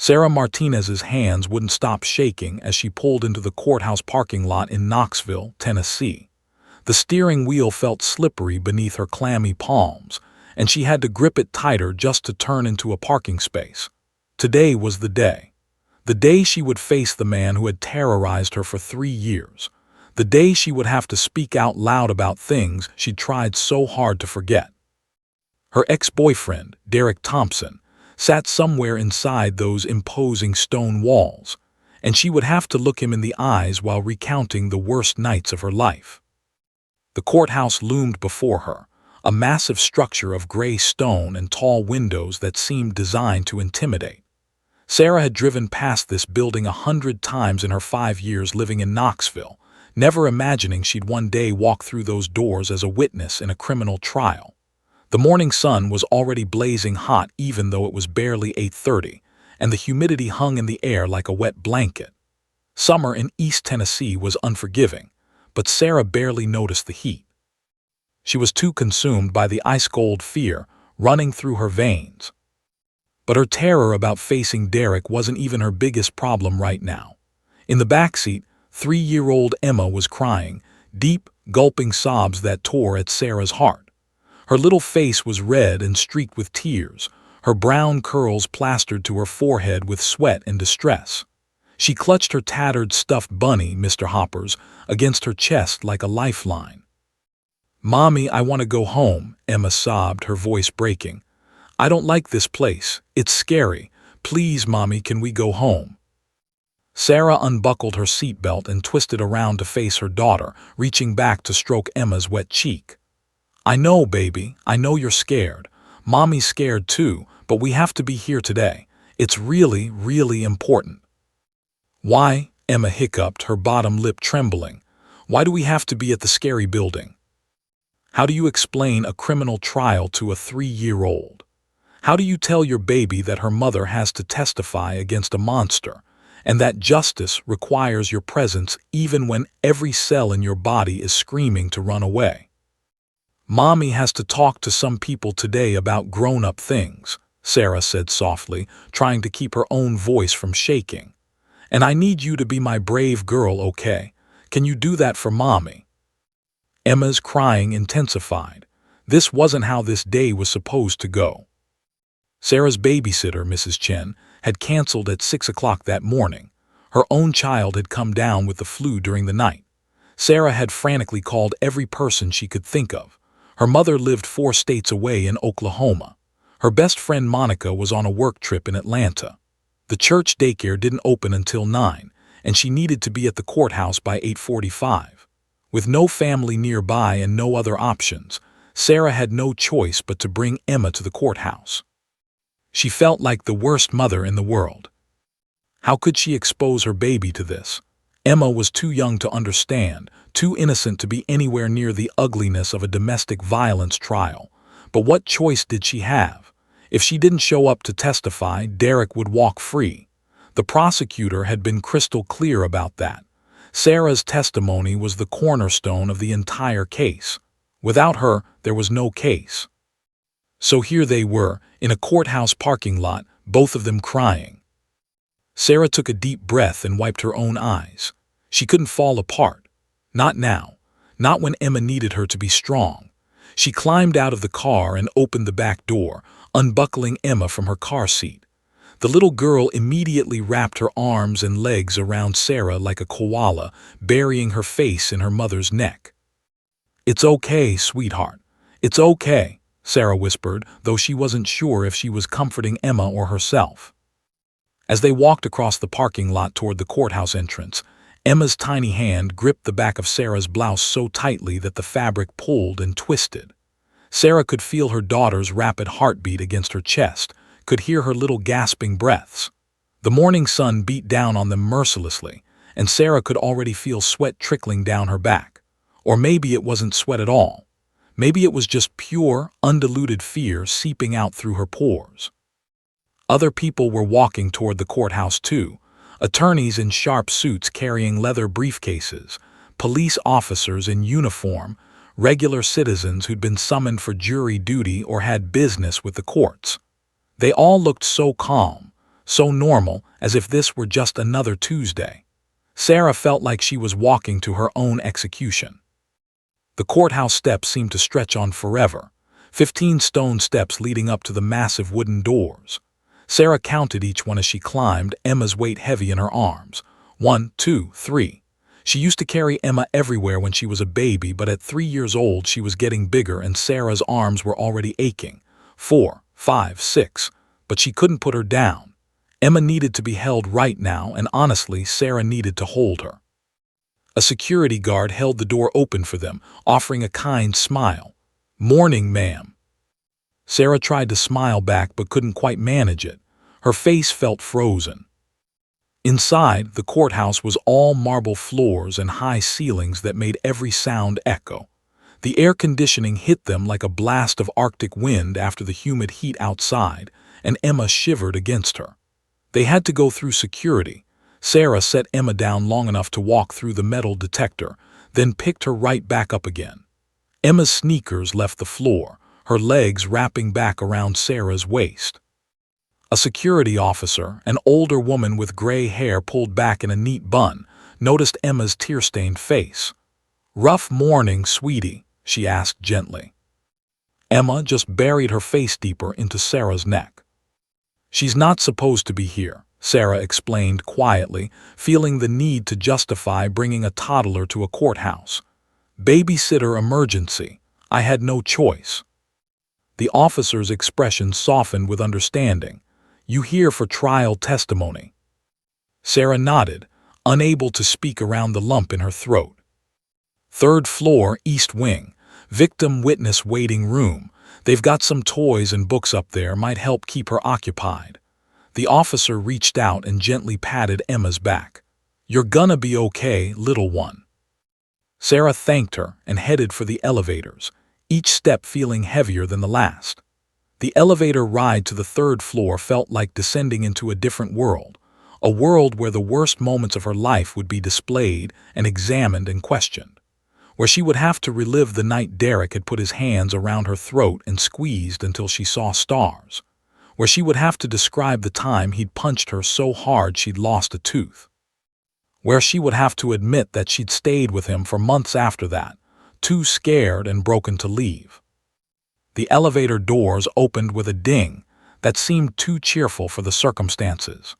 Sarah Martinez's hands wouldn't stop shaking as she pulled into the courthouse parking lot in Knoxville, Tennessee. The steering wheel felt slippery beneath her clammy palms, and she had to grip it tighter just to turn into a parking space. Today was the day. The day she would face the man who had terrorized her for 3 years. The day she would have to speak out loud about things she'd tried so hard to forget. Her ex-boyfriend, Derek Thompson, sat somewhere inside those imposing stone walls, and she would have to look him in the eyes while recounting the worst nights of her life. The courthouse loomed before her, a massive structure of gray stone and tall windows that seemed designed to intimidate. Sarah had driven past this building 100 times in her 5 years living in Knoxville, never imagining she'd one day walk through those doors as a witness in a criminal trial. The morning sun was already blazing hot even though it was barely 8:30, and the humidity hung in the air like a wet blanket. Summer in East Tennessee was unforgiving, but Sarah barely noticed the heat. She was too consumed by the ice-cold fear running through her veins. But her terror about facing Derek wasn't even her biggest problem right now. In the backseat, 3-year-old Emma was crying, deep, gulping sobs that tore at Sarah's heart. Her little face was red and streaked with tears, her brown curls plastered to her forehead with sweat and distress. She clutched her tattered stuffed bunny, Mr. Hoppers, against her chest like a lifeline. "Mommy, I want to go home," Emma sobbed, her voice breaking. "I don't like this place. It's scary. Please, Mommy, can we go home?" Sarah unbuckled her seatbelt and twisted around to face her daughter, reaching back to stroke Emma's wet cheek. "I know, baby. I know you're scared. Mommy's scared too, but we have to be here today. It's really, really important." "Why?" Emma hiccuped, her bottom lip trembling. "Why do we have to be at the scary building? How do you explain a criminal trial to a 3-year-old? How do you tell your baby that her mother has to testify against a monster, and that justice requires your presence even when every cell in your body is screaming to run away?" "Mommy has to talk to some people today about grown-up things," Sarah said softly, trying to keep her own voice from shaking. "And I need you to be my brave girl, okay? Can you do that for Mommy?" Emma's crying intensified. This wasn't how this day was supposed to go. Sarah's babysitter, Mrs. Chen, had canceled at 6 o'clock that morning. Her own child had come down with the flu during the night. Sarah had frantically called every person she could think of. Her mother lived 4 states away in Oklahoma. Her best friend Monica was on a work trip in Atlanta. The church daycare didn't open until 9, and she needed to be at the courthouse by 8:45. With no family nearby and no other options, Sarah had no choice but to bring Emma to the courthouse. She felt like the worst mother in the world. How could she expose her baby to this? Emma was too young to understand, too innocent to be anywhere near the ugliness of a domestic violence trial. But what choice did she have? If she didn't show up to testify, Derek would walk free. The prosecutor had been crystal clear about that. Sarah's testimony was the cornerstone of the entire case. Without her, there was no case. So here they were, in a courthouse parking lot, both of them crying. Sarah took a deep breath and wiped her own eyes. She couldn't fall apart. Not now. Not when Emma needed her to be strong. She climbed out of the car and opened the back door, unbuckling Emma from her car seat. The little girl immediately wrapped her arms and legs around Sarah like a koala, burying her face in her mother's neck. "It's okay, sweetheart. It's okay," Sarah whispered, though she wasn't sure if she was comforting Emma or herself. As they walked across the parking lot toward the courthouse entrance, Emma's tiny hand gripped the back of Sarah's blouse so tightly that the fabric pulled and twisted. Sarah could feel her daughter's rapid heartbeat against her chest, could hear her little gasping breaths. The morning sun beat down on them mercilessly, and Sarah could already feel sweat trickling down her back. Or maybe it wasn't sweat at all. Maybe it was just pure, undiluted fear seeping out through her pores. Other people were walking toward the courthouse too, attorneys in sharp suits carrying leather briefcases, police officers in uniform, regular citizens who'd been summoned for jury duty or had business with the courts. They all looked so calm, so normal as if this were just another Tuesday. Sarah felt like she was walking to her own execution. The courthouse steps seemed to stretch on forever, 15 stone steps leading up to the massive wooden doors. Sarah counted each one as she climbed, Emma's weight heavy in her arms. 1, 2, 3. She used to carry Emma everywhere when she was a baby, but at 3 years old she was getting bigger and Sarah's arms were already aching. 4, 5, 6. But she couldn't put her down. Emma needed to be held right now, and honestly, Sarah needed to hold her. A security guard held the door open for them, offering a kind smile. "Morning, ma'am." Sarah tried to smile back but couldn't quite manage it. Her face felt frozen. Inside, the courthouse was all marble floors and high ceilings that made every sound echo. The air conditioning hit them like a blast of Arctic wind after the humid heat outside, and Emma shivered against her. They had to go through security. Sarah set Emma down long enough to walk through the metal detector, then picked her right back up again. Emma's sneakers left the floor, her legs wrapping back around Sarah's waist. A security officer, an older woman with gray hair pulled back in a neat bun, noticed Emma's tear-stained face. "Rough morning, sweetie," she asked gently. Emma just buried her face deeper into Sarah's neck. "She's not supposed to be here," Sarah explained quietly, feeling the need to justify bringing a toddler to a courthouse. "Babysitter emergency. I had no choice." The officer's expression softened with understanding. "You here for trial testimony?" Sarah nodded, unable to speak around the lump in her throat. "Third floor, East Wing. Victim witness waiting room. They've got some toys and books up there, might help keep her occupied." The officer reached out and gently patted Emma's back. "You're gonna be okay, little one." Sarah thanked her and headed for the elevators, each step feeling heavier than the last. The elevator ride to the third floor felt like descending into a different world, a world where the worst moments of her life would be displayed and examined and questioned, where she would have to relive the night Derek had put his hands around her throat and squeezed until she saw stars, where she would have to describe the time he'd punched her so hard she'd lost a tooth, where she would have to admit that she'd stayed with him for months after that, too scared and broken to leave. The elevator doors opened with a ding that seemed too cheerful for the circumstances.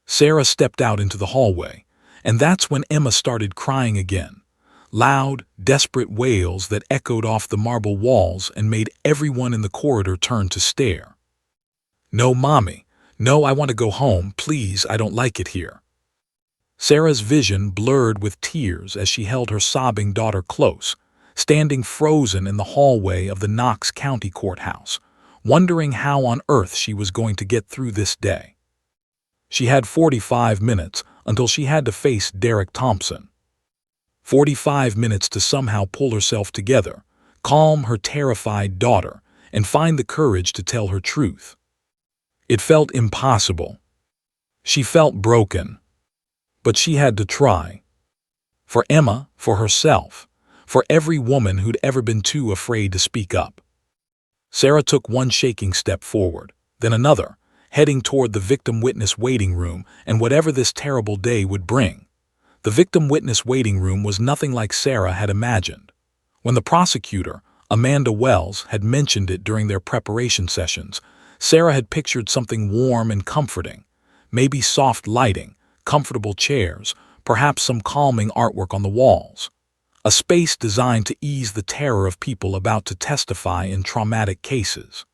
Sarah stepped out into the hallway, and that's when Emma started crying again. Loud, desperate wails that echoed off the marble walls and made everyone in the corridor turn to stare. "No, Mommy. No, I want to go home. Please, I don't like it here." Sarah's vision blurred with tears as she held her sobbing daughter close, standing frozen in the hallway of the Knox County Courthouse, wondering how on earth she was going to get through this day. She had 45 minutes until she had to face Derek Thompson. 45 minutes to somehow pull herself together, calm her terrified daughter, and find the courage to tell her truth. It felt impossible. She felt broken. But she had to try. For Emma, for herself, for every woman who'd ever been too afraid to speak up. Sarah took one shaking step forward, then another, heading toward the victim witness waiting room and whatever this terrible day would bring. The victim witness waiting room was nothing like Sarah had imagined. When the prosecutor, Amanda Wells, had mentioned it during their preparation sessions, Sarah had pictured something warm and comforting, maybe soft lighting, comfortable chairs, perhaps some calming artwork on the walls. A space designed to ease the terror of people about to testify in traumatic cases.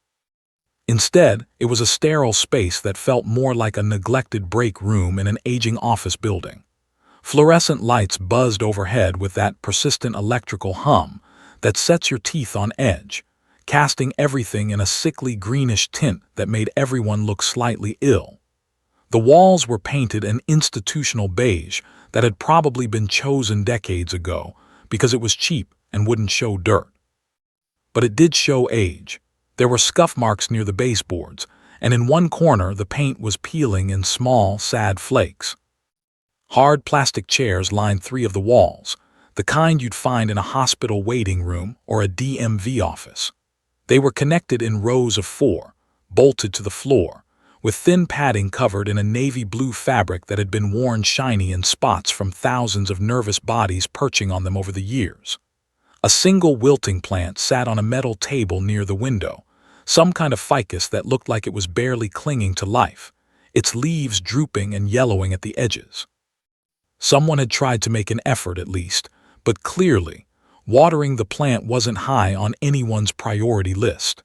Instead, it was a sterile space that felt more like a neglected break room in an aging office building. Fluorescent lights buzzed overhead with that persistent electrical hum that sets your teeth on edge, casting everything in a sickly greenish tint that made everyone look slightly ill. The walls were painted an institutional beige that had probably been chosen decades ago because it was cheap and wouldn't show dirt. But it did show age. There were scuff marks near the baseboards, and in one corner the paint was peeling in small, sad flakes. Hard plastic chairs lined 3 of the walls, the kind you'd find in a hospital waiting room or a DMV office. They were connected in rows of 4, bolted to the floor, with thin padding covered in a navy blue fabric that had been worn shiny in spots from thousands of nervous bodies perching on them over the years. A single wilting plant sat on a metal table near the window, some kind of ficus that looked like it was barely clinging to life, its leaves drooping and yellowing at the edges. Someone had tried to make an effort at least, but clearly, watering the plant wasn't high on anyone's priority list.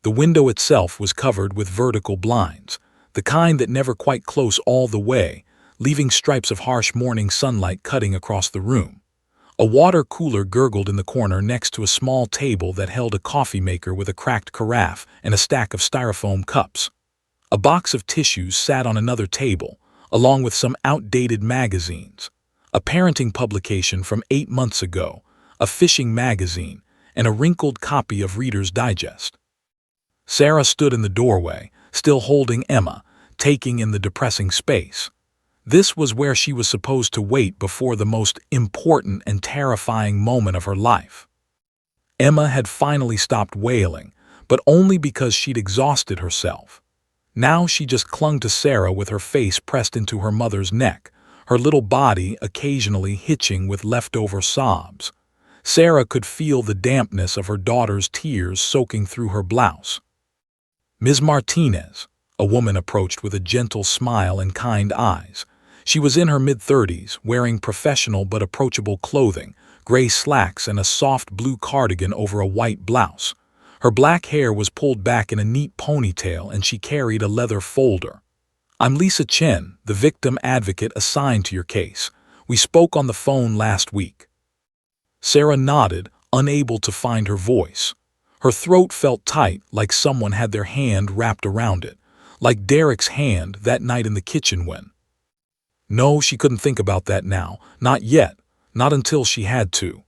The window itself was covered with vertical blinds, the kind that never quite close all the way, leaving stripes of harsh morning sunlight cutting across the room. A water cooler gurgled in the corner next to a small table that held a coffee maker with a cracked carafe and a stack of styrofoam cups. A box of tissues sat on another table, along with some outdated magazines, a parenting publication from 8 months ago, a fishing magazine, and a wrinkled copy of Reader's Digest. Sarah stood in the doorway, still holding Emma, taking in the depressing space. This was where she was supposed to wait before the most important and terrifying moment of her life. Emma had finally stopped wailing, but only because she'd exhausted herself. Now she just clung to Sarah with her face pressed into her mother's neck, her little body occasionally hitching with leftover sobs. Sarah could feel the dampness of her daughter's tears soaking through her blouse. "Ms. Martinez," a woman approached with a gentle smile and kind eyes. She was in her mid-30s, wearing professional but approachable clothing, gray slacks and a soft blue cardigan over a white blouse. Her black hair was pulled back in a neat ponytail and she carried a leather folder. "I'm Lisa Chen, the victim advocate assigned to your case. We spoke on the phone last week." Sarah nodded, unable to find her voice. Her throat felt tight, like someone had their hand wrapped around it, like Derek's hand that night in the kitchen when... No, she couldn't think about that now, not yet, not until she had to.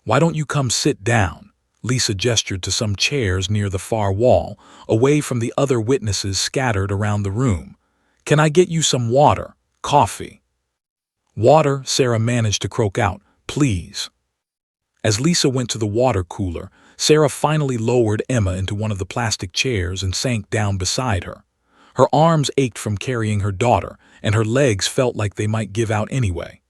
"Why don't you come sit down?" Lisa gestured to some chairs near the far wall, away from the other witnesses scattered around the room. "Can I get you some water? Coffee?" "Water," Sarah managed to croak out. "Please." As Lisa went to the water cooler, Sarah finally lowered Emma into one of the plastic chairs and sank down beside her. Her arms ached from carrying her daughter, and her legs felt like they might give out anyway.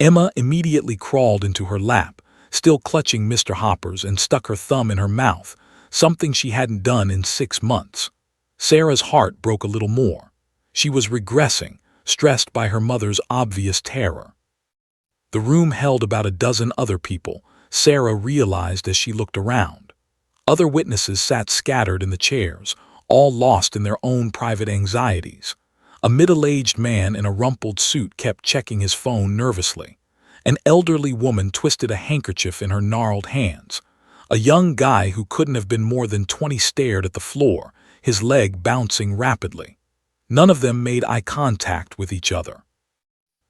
Emma immediately crawled into her lap, still clutching Mr. Hopper's, and stuck her thumb in her mouth, something she hadn't done in 6 months. Sarah's heart broke a little more. She was regressing, stressed by her mother's obvious terror. The room held about a dozen other people, Sarah realized as she looked around. Other witnesses sat scattered in the chairs, all lost in their own private anxieties. A middle-aged man in a rumpled suit kept checking his phone nervously. An elderly woman twisted a handkerchief in her gnarled hands. A young guy who couldn't have been more than 20 stared at the floor, his leg bouncing rapidly. None of them made eye contact with each other.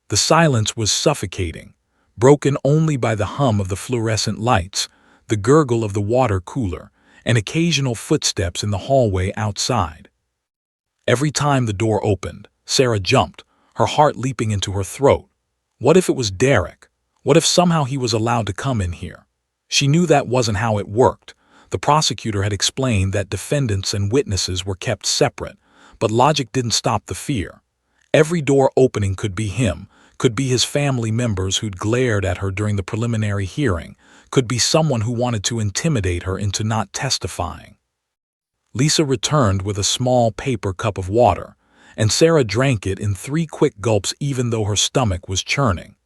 The silence was suffocating, broken only by the hum of the fluorescent lights, the gurgle of the water cooler, and occasional footsteps in the hallway outside. Every time the door opened, Sarah jumped, her heart leaping into her throat. What if it was Derek? What if somehow he was allowed to come in here? She knew that wasn't how it worked. The prosecutor had explained that defendants and witnesses were kept separate, but logic didn't stop the fear. Every door opening could be him, could be his family members who'd glared at her during the preliminary hearing, could be someone who wanted to intimidate her into not testifying. Lisa returned with a small paper cup of water, and Sarah drank it in 3 quick gulps even though her stomach was churning.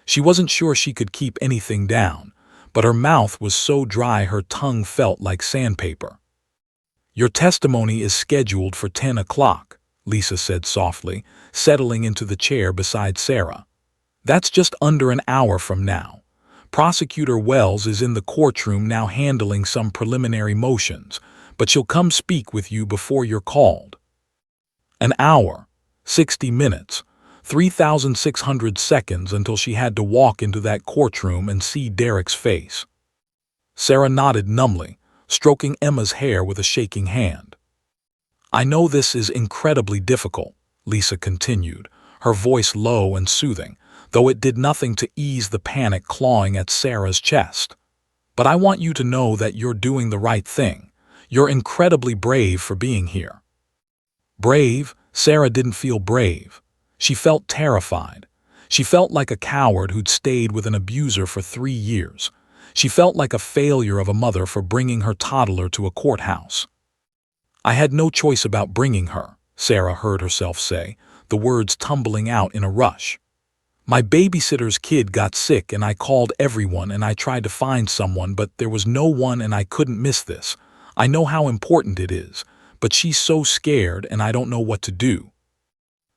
She wasn't sure she could keep anything down, but her mouth was so dry her tongue felt like sandpaper. "Your testimony is scheduled for 10 o'clock, Lisa said softly, settling into the chair beside Sarah. "That's just under an hour from now. Prosecutor Wells is in the courtroom now handling some preliminary motions, but she'll come speak with you before you're called." An hour, 60 minutes, 3,600 seconds until she had to walk into that courtroom and see Derek's face. Sarah nodded numbly, stroking Emma's hair with a shaking hand. "I know this is incredibly difficult," Lisa continued, her voice low and soothing, though it did nothing to ease the panic clawing at Sarah's chest. "But I want you to know that you're doing the right thing. You're incredibly brave for being here." Brave? Sarah didn't feel brave. She felt terrified. She felt like a coward who'd stayed with an abuser for 3 years. She felt like a failure of a mother for bringing her toddler to a courthouse. I had no choice about bringing her, Sarah heard herself say, the words tumbling out in a rush. My babysitter's kid got sick and I called everyone and I tried to find someone, but there was no one and I couldn't miss this. I know how important it is, but she's so scared and I don't know what to do.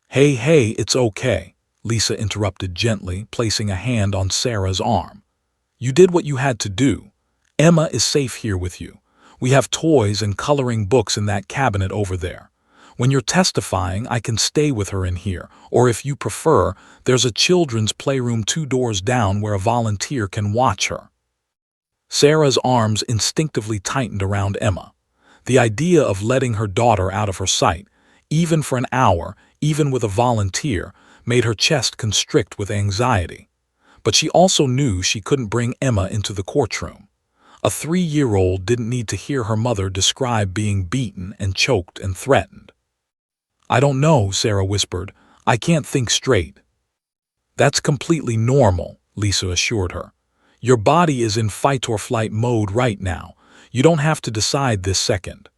Hey, it's okay, Lisa interrupted gently, placing a hand on Sarah's arm. You did what you had to do. Emma is safe here with you. We have toys and coloring books in that cabinet over there. When you're testifying, I can stay with her in here, or if you prefer, there's a children's playroom 2 doors down where a volunteer can watch her. Sarah's arms instinctively tightened around Emma. The idea of letting her daughter out of her sight, even for an hour, even with a volunteer, made her chest constrict with anxiety. But she also knew she couldn't bring Emma into the courtroom. A 3-year-old didn't need to hear her mother describe being beaten and choked and threatened. I don't know, Sarah whispered. I can't think straight. That's completely normal, Lisa assured her. Your body is in fight or flight mode right now. You don't have to decide this second.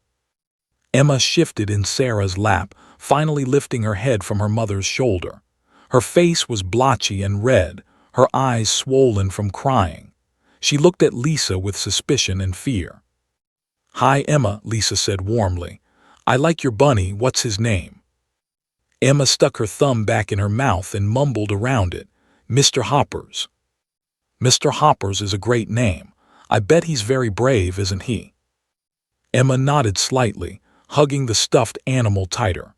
Emma shifted in Sarah's lap, finally lifting her head from her mother's shoulder. Her face was blotchy and red, her eyes swollen from crying. She looked at Lisa with suspicion and fear. Hi, Emma, Lisa said warmly. I like your bunny. What's his name? Emma stuck her thumb back in her mouth and mumbled around it. Mr. Hoppers. Mr. Hoppers is a great name. I bet he's very brave, isn't he? Emma nodded slightly, hugging the stuffed animal tighter.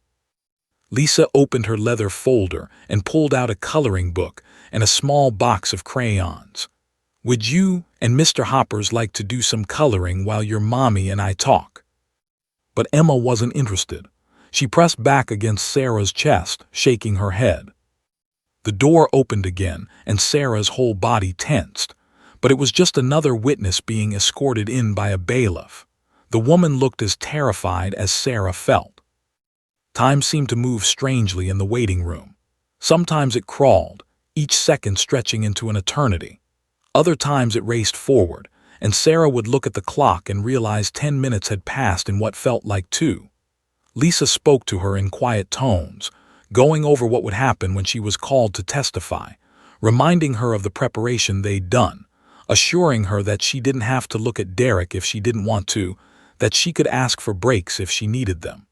Lisa opened her leather folder and pulled out a coloring book and a small box of crayons. Would you and Mr. Hoppers like to do some coloring while your mommy and I talk? But Emma wasn't interested. She pressed back against Sarah's chest, shaking her head. The door opened again, and Sarah's whole body tensed. But it was just another witness being escorted in by a bailiff. The woman looked as terrified as Sarah felt. Time seemed to move strangely in the waiting room. Sometimes it crawled, each second stretching into an eternity. Other times it raced forward, and Sarah would look at the clock and realize 10 minutes had passed in what felt like 2. Lisa spoke to her in quiet tones, going over what would happen when she was called to testify, reminding her of the preparation they'd done, assuring her that she didn't have to look at Derek if she didn't want to, that she could ask for breaks if she needed them.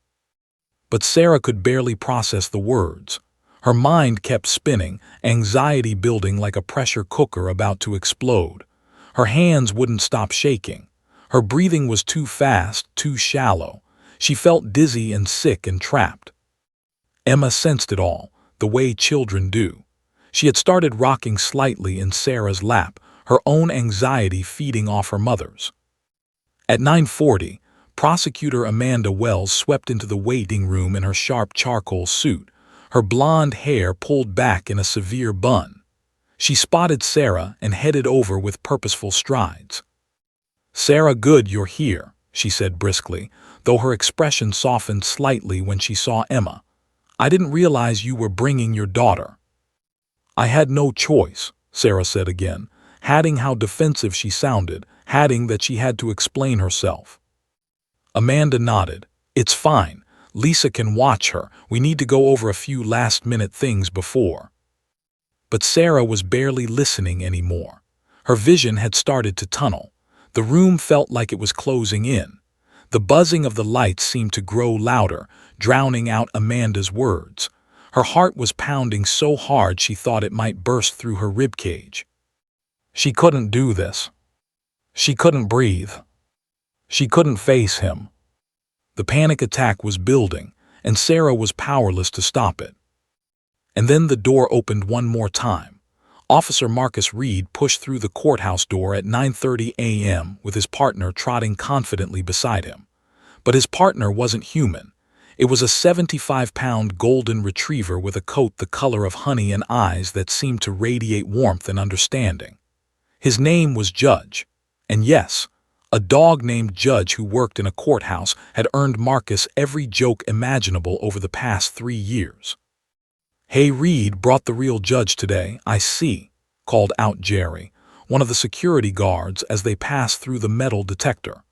But Sarah could barely process the words. Her mind kept spinning, anxiety building like a pressure cooker about to explode. Her hands wouldn't stop shaking. Her breathing was too fast, too shallow. She felt dizzy and sick and trapped. Emma sensed it all, the way children do. She had started rocking slightly in Sarah's lap, her own anxiety feeding off her mother's. At 9:40, Prosecutor Amanda Wells swept into the waiting room in her sharp charcoal suit, her blonde hair pulled back in a severe bun. She spotted Sarah and headed over with purposeful strides. Sarah, good you're here, she said briskly, though her expression softened slightly when she saw Emma. I didn't realize you were bringing your daughter. I had no choice, Sarah said again, adding how defensive she sounded, adding that she had to explain herself. Amanda nodded. It's fine. Lisa can watch her. We need to go over a few last-minute things before. But Sarah was barely listening anymore. Her vision had started to tunnel. The room felt like it was closing in. The buzzing of the lights seemed to grow louder, drowning out Amanda's words. Her heart was pounding so hard she thought it might burst through her ribcage. She couldn't do this. She couldn't breathe. She couldn't face him. The panic attack was building, and Sarah was powerless to stop it. And then the door opened one more time. Officer Marcus Reed pushed through the courthouse door at 9:30 a.m. with his partner trotting confidently beside him. But his partner wasn't human. It was a 75-pound golden retriever with a coat the color of honey and eyes that seemed to radiate warmth and understanding. His name was Judge. And yes, A dog named Judge who worked in a courthouse had earned Marcus every joke imaginable over the past 3 years. "Hey, Reed brought the real Judge today, I see," called out Jerry, one of the security guards, as they passed through the metal detector.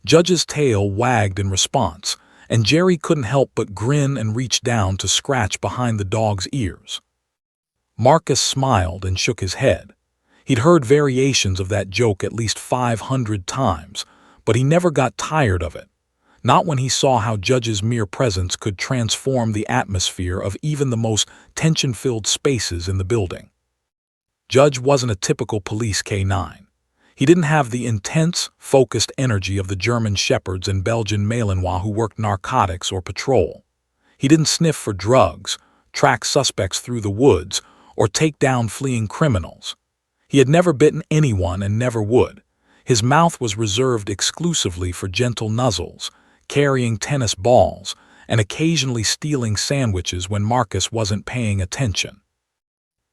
Judge's tail wagged in response, and Jerry couldn't help but grin and reach down to scratch behind the dog's ears. Marcus smiled and shook his head. He'd heard variations of that joke at least 500 times, but he never got tired of it. Not when he saw how Judge's mere presence could transform the atmosphere of even the most tension-filled spaces in the building. Judge wasn't a typical police K9. He didn't have the intense, focused energy of the German shepherds and Belgian Malinois who worked narcotics or patrol. He didn't sniff for drugs, track suspects through the woods, or take down fleeing criminals. He had never bitten anyone and never would. His mouth was reserved exclusively for gentle nuzzles, carrying tennis balls, and occasionally stealing sandwiches when Marcus wasn't paying attention.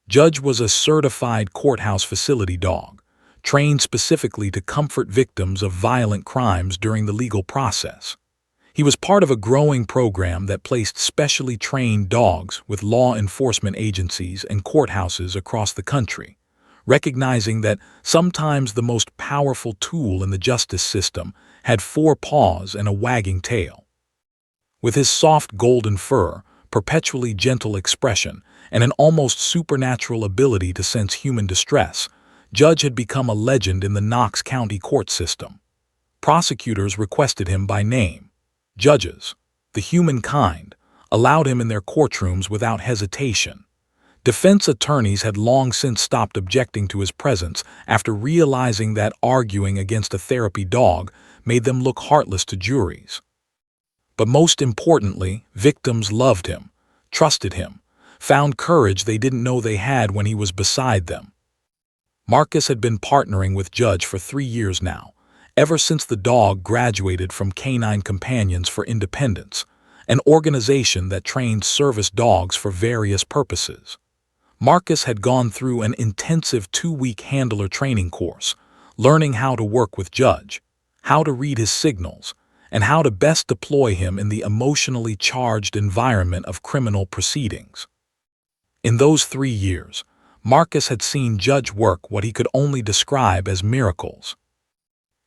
Judge was a certified courthouse facility dog, trained specifically to comfort victims of violent crimes during the legal process. He was part of a growing program that placed specially trained dogs with law enforcement agencies and courthouses across the country, recognizing that sometimes the most powerful tool in the justice system had 4 paws and a wagging tail. With his soft golden fur, perpetually gentle expression, and an almost supernatural ability to sense human distress, Judge had become a legend in the Knox County court system. Prosecutors requested him by name. Judges, the humankind, allowed him in their courtrooms without hesitation. Defense attorneys had long since stopped objecting to his presence after realizing that arguing against a therapy dog made them look heartless to juries. But most importantly, victims loved him, trusted him, found courage they didn't know they had when he was beside them. Marcus had been partnering with Judge for 3 years now, ever since the dog graduated from Canine Companions for Independence, an organization that trained service dogs for various purposes. Marcus had gone through an intensive 2-week handler training course, learning how to work with Judge, how to read his signals, and how to best deploy him in the emotionally charged environment of criminal proceedings. In those 3 years, Marcus had seen Judge work what he could only describe as miracles.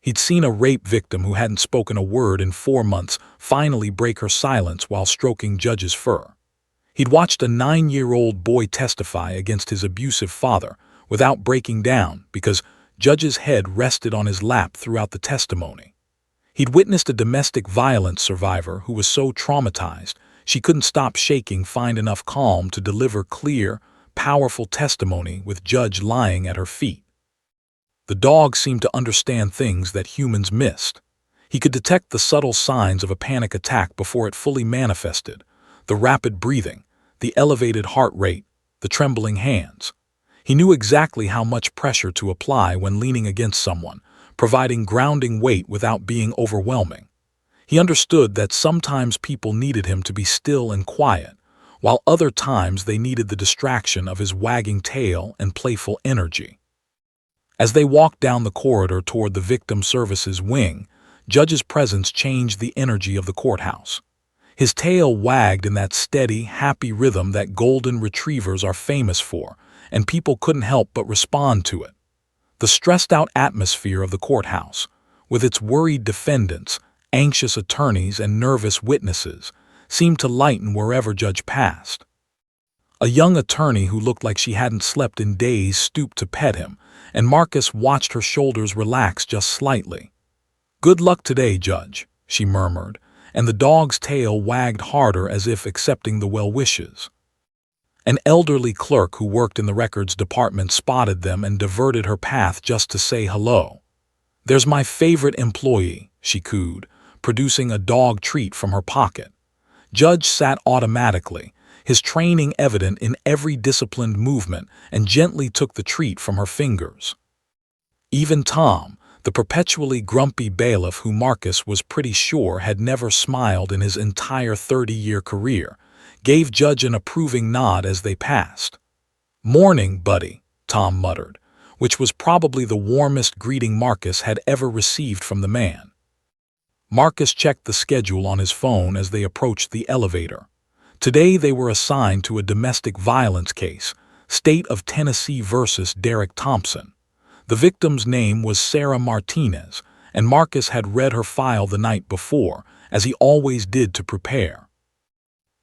He'd seen a rape victim who hadn't spoken a word in 4 months finally break her silence while stroking Judge's fur. He'd watched a 9-year-old boy testify against his abusive father without breaking down because Judge's head rested on his lap throughout the testimony. He'd witnessed a domestic violence survivor who was so traumatized she couldn't stop shaking find enough calm to deliver clear, powerful testimony with Judge lying at her feet. The dog seemed to understand things that humans missed. He could detect the subtle signs of a panic attack before it fully manifested: the rapid breathing, the elevated heart rate, the trembling hands. He knew exactly how much pressure to apply when leaning against someone, providing grounding weight without being overwhelming. He understood that sometimes people needed him to be still and quiet, while other times they needed the distraction of his wagging tail and playful energy. As they walked down the corridor toward the victim services wing, Judge's presence changed the energy of the courthouse. His tail wagged in that steady, happy rhythm that golden retrievers are famous for, and people couldn't help but respond to it. The stressed-out atmosphere of the courthouse, with its worried defendants, anxious attorneys, and nervous witnesses, seemed to lighten wherever Judge passed. A young attorney who looked like she hadn't slept in days stooped to pet him, and Marcus watched her shoulders relax just slightly. "Good luck today, Judge," she murmured, and the dog's tail wagged harder as if accepting the well wishes. An elderly clerk who worked in the records department spotted them and diverted her path just to say hello. "There's my favorite employee," she cooed, producing a dog treat from her pocket. Judge sat automatically, his training evident in every disciplined movement, and gently took the treat from her fingers. Even Tom, the perpetually grumpy bailiff who Marcus was pretty sure had never smiled in his entire 30-year career, gave Judge an approving nod as they passed. "Morning, buddy," Tom muttered, which was probably the warmest greeting Marcus had ever received from the man. Marcus checked the schedule on his phone as they approached the elevator. Today they were assigned to a domestic violence case, State of Tennessee versus Derek Thompson. The victim's name was Sarah Martinez, and Marcus had read her file the night before, as he always did to prepare.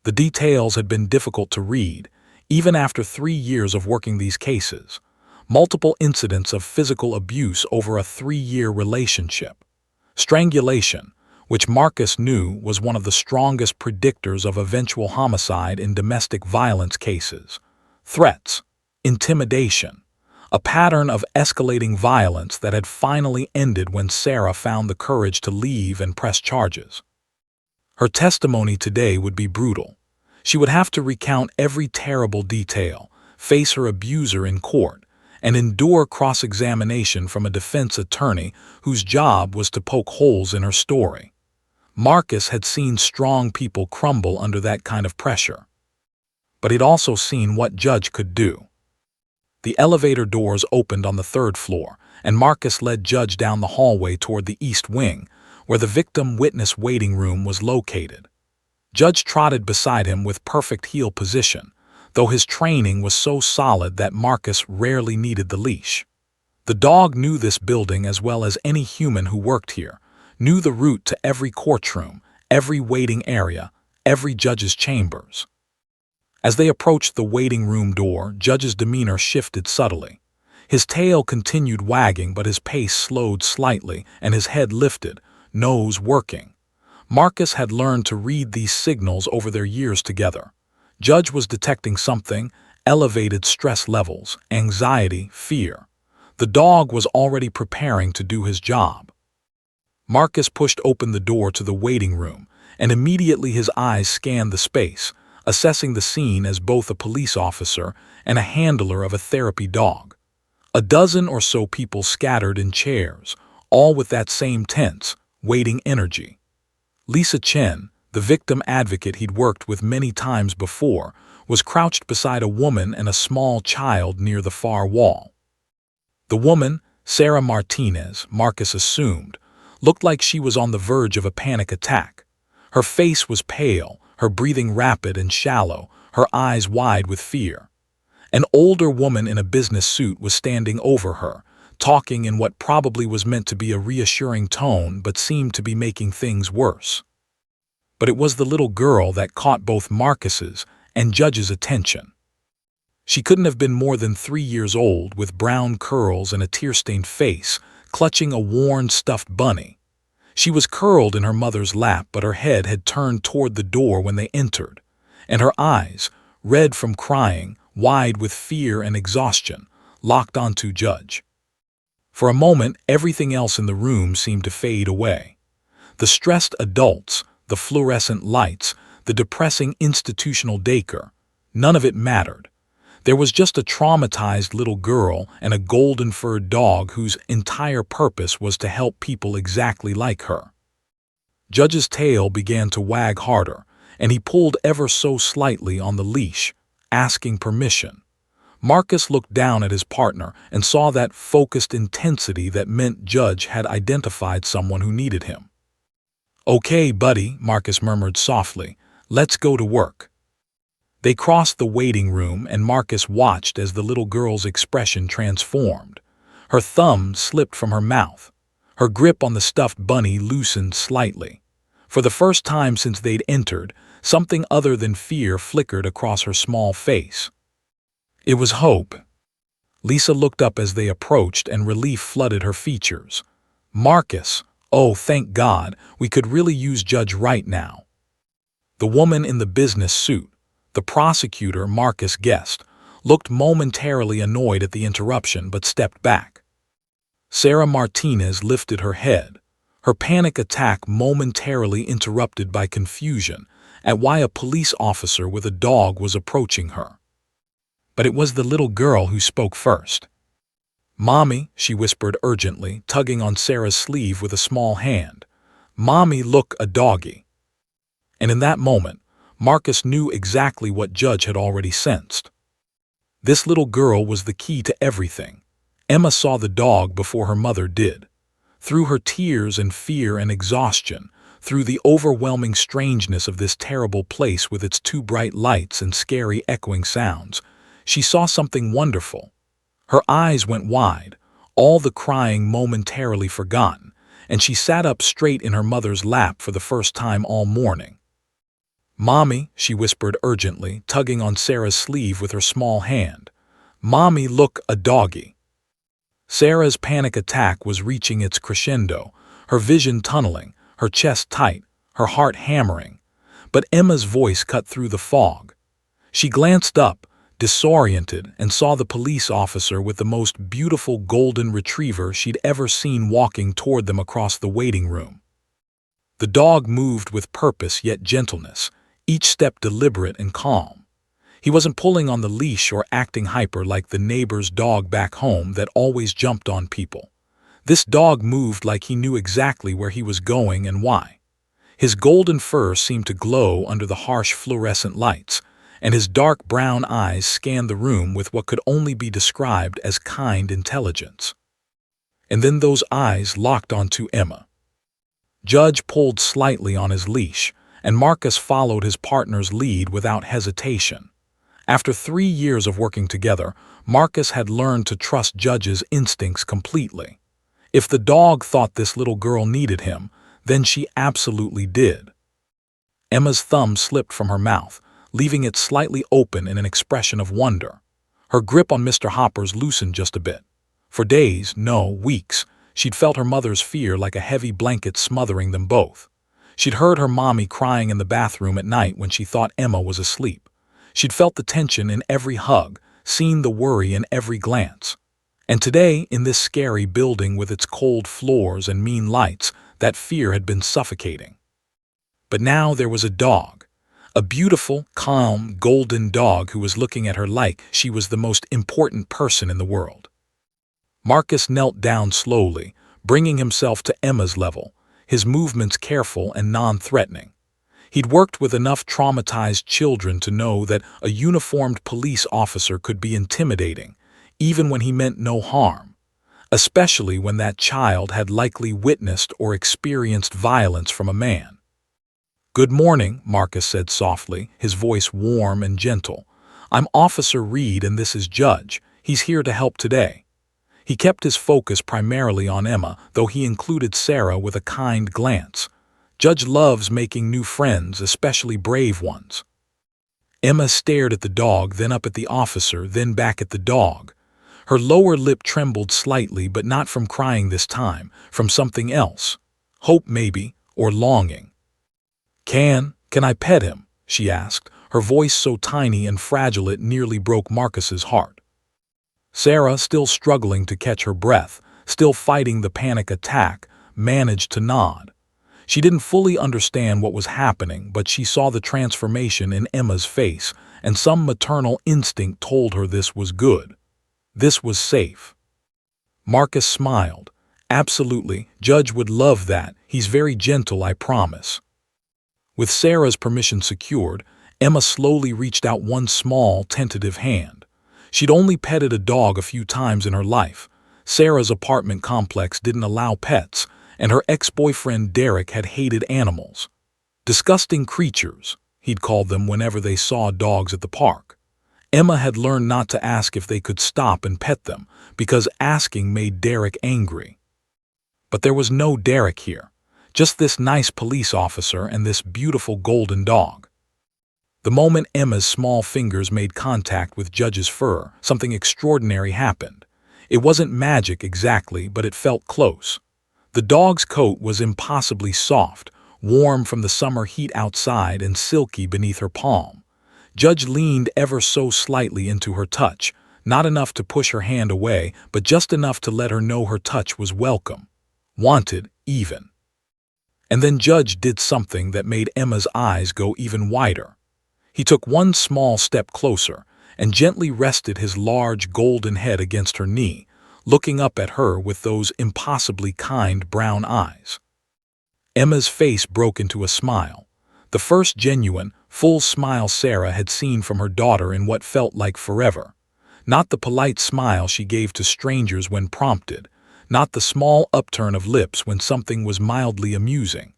The details had been difficult to read, even after 3 years of working these cases. Multiple incidents of physical abuse over a 3-year relationship. Strangulation, which Marcus knew was one of the strongest predictors of eventual homicide in domestic violence cases. Threats, intimidation, a pattern of escalating violence that had finally ended when Sarah found the courage to leave and press charges. Her testimony today would be brutal. She would have to recount every terrible detail, face her abuser in court, and endure cross-examination from a defense attorney whose job was to poke holes in her story. Marcus had seen strong people crumble under that kind of pressure. But he'd also seen what Judge could do. The elevator doors opened on the 3rd floor, and Marcus led Judge down the hallway toward the east wing, where the victim witness waiting room was located. Judge trotted beside him with perfect heel position, though his training was so solid that Marcus rarely needed the leash. The dog knew this building as well as any human who worked here, knew the route to every courtroom, every waiting area, every judge's chambers. As they approached the waiting room door, Judge's demeanor shifted subtly. His tail continued wagging, but his pace slowed slightly and his head lifted, nose working. Marcus had learned to read these signals over their years together. Judge was detecting something: elevated stress levels, anxiety, fear. The dog was already preparing to do his job. Marcus pushed open the door to the waiting room, and immediately his eyes scanned the space, assessing the scene as both a police officer and a handler of a therapy dog. A dozen or so people scattered in chairs, all with that same tense, waiting energy. Lisa Chen, the victim advocate he'd worked with many times before, was crouched beside a woman and a small child near the far wall. The woman, Sarah Martinez, Marcus assumed, looked like she was on the verge of a panic attack. Her face was pale, her breathing rapid and shallow, her eyes wide with fear. An older woman in a business suit was standing over her, talking in what probably was meant to be a reassuring tone but seemed to be making things worse. But it was the little girl that caught both Marcus's and Judge's attention. She couldn't have been more than 3 years old, with brown curls and a tear-stained face, clutching a worn stuffed bunny. She was curled in her mother's lap, but her head had turned toward the door when they entered, and her eyes, red from crying, wide with fear and exhaustion, locked onto Judge. For a moment, everything else in the room seemed to fade away. The stressed adults, the fluorescent lights, the depressing institutional decor, none of it mattered. There was just a traumatized little girl and a golden-furred dog whose entire purpose was to help people exactly like her. Judge's tail began to wag harder, and he pulled ever so slightly on the leash, asking permission. Marcus looked down at his partner and saw that focused intensity that meant Judge had identified someone who needed him. "Okay, buddy," Marcus murmured softly, "let's go to work." They crossed the waiting room, and Marcus watched as the little girl's expression transformed. Her thumb slipped from her mouth. Her grip on the stuffed bunny loosened slightly. For the first time since they'd entered, something other than fear flickered across her small face. It was hope. Lisa looked up as they approached, and relief flooded her features. "Marcus, oh, thank God, we could really use Judge right now." The woman in the business suit, the prosecutor Marcus guessed, looked momentarily annoyed at the interruption but stepped back. Sarah Martinez lifted her head, her panic attack momentarily interrupted by confusion at why a police officer with a dog was approaching her. But it was the little girl who spoke first. "Mommy," she whispered urgently, tugging on Sarah's sleeve with a small hand. "Mommy, look, a doggy." And in that moment, Marcus knew exactly what Judge had already sensed. This little girl was the key to everything. Emma saw the dog before her mother did. Through her tears and fear and exhaustion, through the overwhelming strangeness of this terrible place with its two bright lights and scary echoing sounds, she saw something wonderful. Her eyes went wide, all the crying momentarily forgotten, and she sat up straight in her mother's lap for the first time all morning. "Mommy," she whispered urgently, tugging on Sarah's sleeve with her small hand. "Mommy, look, a doggy." Sarah's panic attack was reaching its crescendo, her vision tunneling, her chest tight, her heart hammering. But Emma's voice cut through the fog. She glanced up, disoriented, and saw the police officer with the most beautiful golden retriever she'd ever seen walking toward them across the waiting room. The dog moved with purpose yet gentleness, each step deliberate and calm. He wasn't pulling on the leash or acting hyper like the neighbor's dog back home that always jumped on people. This dog moved like he knew exactly where he was going and why. His golden fur seemed to glow under the harsh fluorescent lights, and his dark brown eyes scanned the room with what could only be described as kind intelligence. And then those eyes locked onto Emma. Judge pulled slightly on his leash, and Marcus followed his partner's lead without hesitation. After 3 years of working together, Marcus had learned to trust Judge's instincts completely. If the dog thought this little girl needed him, then she absolutely did. Emma's thumb slipped from her mouth, leaving it slightly open in an expression of wonder. Her grip on Mr. Hopper's loosened just a bit. For days, no, weeks, she'd felt her mother's fear like a heavy blanket smothering them both. She'd heard her mommy crying in the bathroom at night when she thought Emma was asleep. She'd felt the tension in every hug, seen the worry in every glance. And today, in this scary building with its cold floors and mean lights, that fear had been suffocating. But now there was a dog. A beautiful, calm, golden dog who was looking at her like she was the most important person in the world. Marcus knelt down slowly, bringing himself to Emma's level, his movements careful and non-threatening. He'd worked with enough traumatized children to know that a uniformed police officer could be intimidating, even when he meant no harm, especially when that child had likely witnessed or experienced violence from a man. "Good morning," Marcus said softly, his voice warm and gentle. "I'm Officer Reed and this is Judge. He's here to help today." He kept his focus primarily on Emma, though he included Sarah with a kind glance. Judge loves making new friends, especially brave ones. Emma stared at the dog, then up at the officer, then back at the dog. Her lower lip trembled slightly, but not from crying this time, from something else. Hope maybe, or longing. Can I pet him?" she asked, her voice so tiny and fragile it nearly broke Marcus's heart. Sarah, still struggling to catch her breath, still fighting the panic attack, managed to nod. She didn't fully understand what was happening, but she saw the transformation in Emma's face, and some maternal instinct told her this was good. This was safe. Marcus smiled. "Absolutely, Judge would love that. He's very gentle, I promise." With Sarah's permission secured, Emma slowly reached out one small, tentative hand. She'd only petted a dog a few times in her life. Sarah's apartment complex didn't allow pets, and her ex-boyfriend Derek had hated animals. Disgusting creatures, he'd called them whenever they saw dogs at the park. Emma had learned not to ask if they could stop and pet them, because asking made Derek angry. But there was no Derek here, just this nice police officer and this beautiful golden dog. The moment Emma's small fingers made contact with Judge's fur, something extraordinary happened. It wasn't magic exactly, but it felt close. The dog's coat was impossibly soft, warm from the summer heat outside and silky beneath her palm. Judge leaned ever so slightly into her touch, not enough to push her hand away, but just enough to let her know her touch was welcome, wanted, even. And then Judge did something that made Emma's eyes go even wider. He took one small step closer and gently rested his large golden head against her knee, looking up at her with those impossibly kind brown eyes. Emma's face broke into a smile, the first genuine, full smile Sarah had seen from her daughter in what felt like forever. Not the polite smile she gave to strangers when prompted, not the small upturn of lips when something was mildly amusing.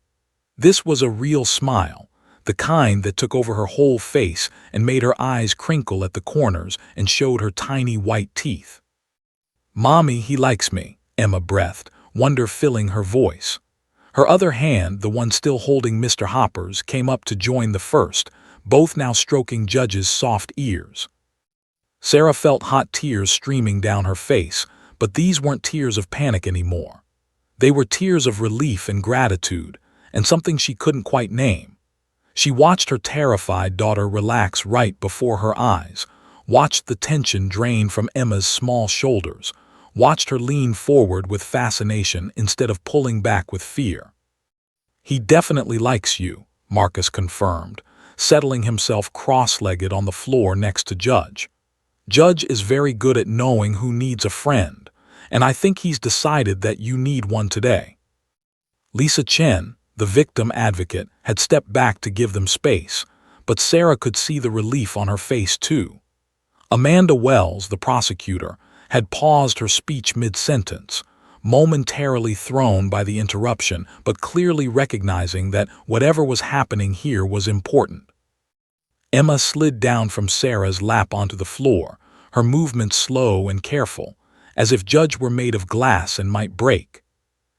This was a real smile, the kind that took over her whole face and made her eyes crinkle at the corners and showed her tiny white teeth. "Mommy, he likes me," Emma breathed, wonder filling her voice. Her other hand, the one still holding Mr. Hopper's, came up to join the first, both now stroking Judge's soft ears. Sarah felt hot tears streaming down her face, but these weren't tears of panic anymore. They were tears of relief and gratitude, and something she couldn't quite name. She watched her terrified daughter relax right before her eyes, watched the tension drain from Emma's small shoulders, watched her lean forward with fascination instead of pulling back with fear. "He definitely likes you," Marcus confirmed, settling himself cross-legged on the floor next to Judge. "Judge is very good at knowing who needs a friend, and I think he's decided that you need one today." Lisa Chen, the victim advocate, had stepped back to give them space, but Sarah could see the relief on her face too. Amanda Wells, the prosecutor, had paused her speech mid-sentence, momentarily thrown by the interruption, but clearly recognizing that whatever was happening here was important. Emma slid down from Sarah's lap onto the floor, her movements slow and careful, as if Judge were made of glass and might break.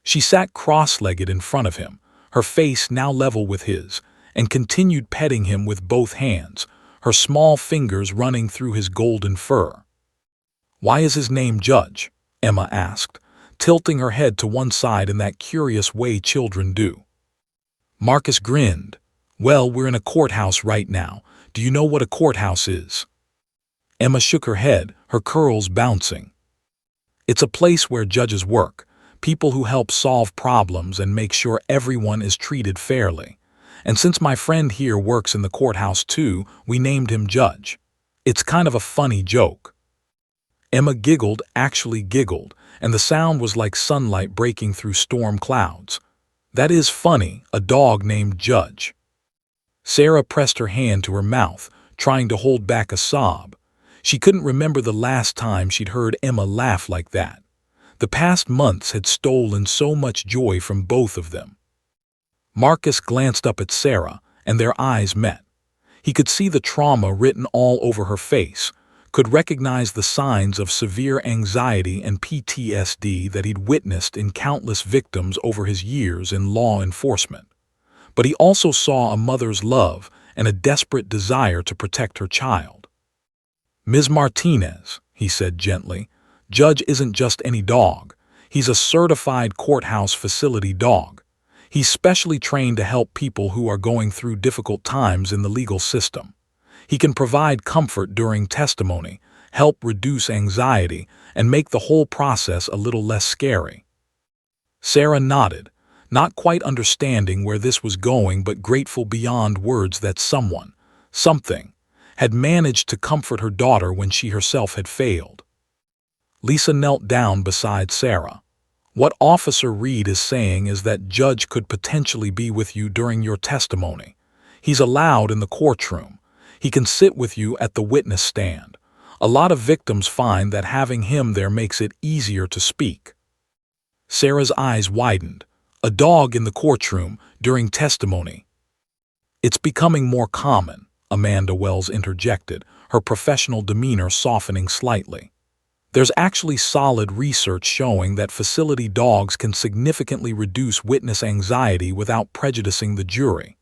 She sat cross-legged in front of him, her face now level with his, and continued petting him with both hands, her small fingers running through his golden fur. "Why is his name Judge?" Emma asked, tilting her head to one side in that curious way children do. Marcus grinned. "Well, we're in a courthouse right now. Do you know what a courthouse is?" Emma shook her head, her curls bouncing. "It's a place where judges work, people who help solve problems and make sure everyone is treated fairly. And since my friend here works in the courthouse too, we named him Judge. It's kind of a funny joke." Emma giggled, actually giggled, and the sound was like sunlight breaking through storm clouds. "That is funny, a dog named Judge." Sarah pressed her hand to her mouth, trying to hold back a sob. She couldn't remember the last time she'd heard Emma laugh like that. The past months had stolen so much joy from both of them. Marcus glanced up at Sarah, and their eyes met. He could see the trauma written all over her face, could recognize the signs of severe anxiety and PTSD that he'd witnessed in countless victims over his years in law enforcement. But he also saw a mother's love and a desperate desire to protect her child. "Ms. Martinez," he said gently, "Judge isn't just any dog. He's a certified courthouse facility dog. He's specially trained to help people who are going through difficult times in the legal system. He can provide comfort during testimony, help reduce anxiety, and make the whole process a little less scary." Sarah nodded, not quite understanding where this was going but grateful beyond words that someone, something, had managed to comfort her daughter when she herself had failed. Lisa knelt down beside Sarah. "What Officer Reed is saying is that Judge could potentially be with you during your testimony. He's allowed in the courtroom. He can sit with you at the witness stand. A lot of victims find that having him there makes it easier to speak." Sarah's eyes widened. "A dog in the courtroom during testimony." "It's becoming more common," Amanda Wells interjected, her professional demeanor softening slightly. "There's actually solid research showing that facility dogs can significantly reduce witness anxiety without prejudicing the jury.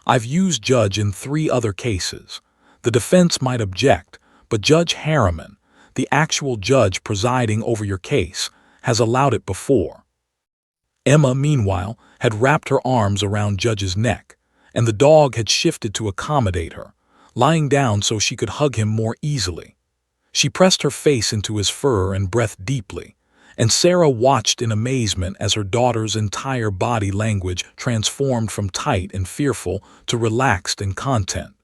I've used Judge in 3 other cases. The defense might object, but Judge Harriman, the actual judge presiding over your case, has allowed it before." Emma, meanwhile, had wrapped her arms around Judge's neck, and the dog had shifted to accommodate her, lying down so she could hug him more easily. She pressed her face into his fur and breathed deeply, and Sarah watched in amazement as her daughter's entire body language transformed from tight and fearful to relaxed and content.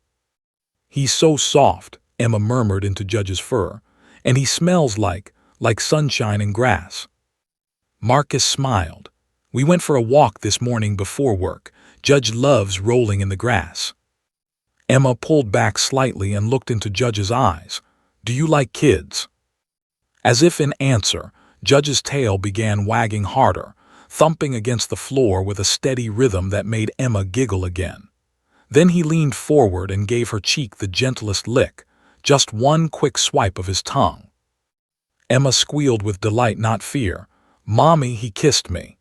"He's so soft," Emma murmured into Judge's fur, "and he smells like sunshine and grass." Marcus smiled. "We went for a walk this morning before work. Judge loves rolling in the grass." Emma pulled back slightly and looked into Judge's eyes. "Do you like kids?" As if in answer, Judge's tail began wagging harder, thumping against the floor with a steady rhythm that made Emma giggle again. Then he leaned forward and gave her cheek the gentlest lick, just one quick swipe of his tongue. Emma squealed with delight, not fear. "Mommy, he kissed me."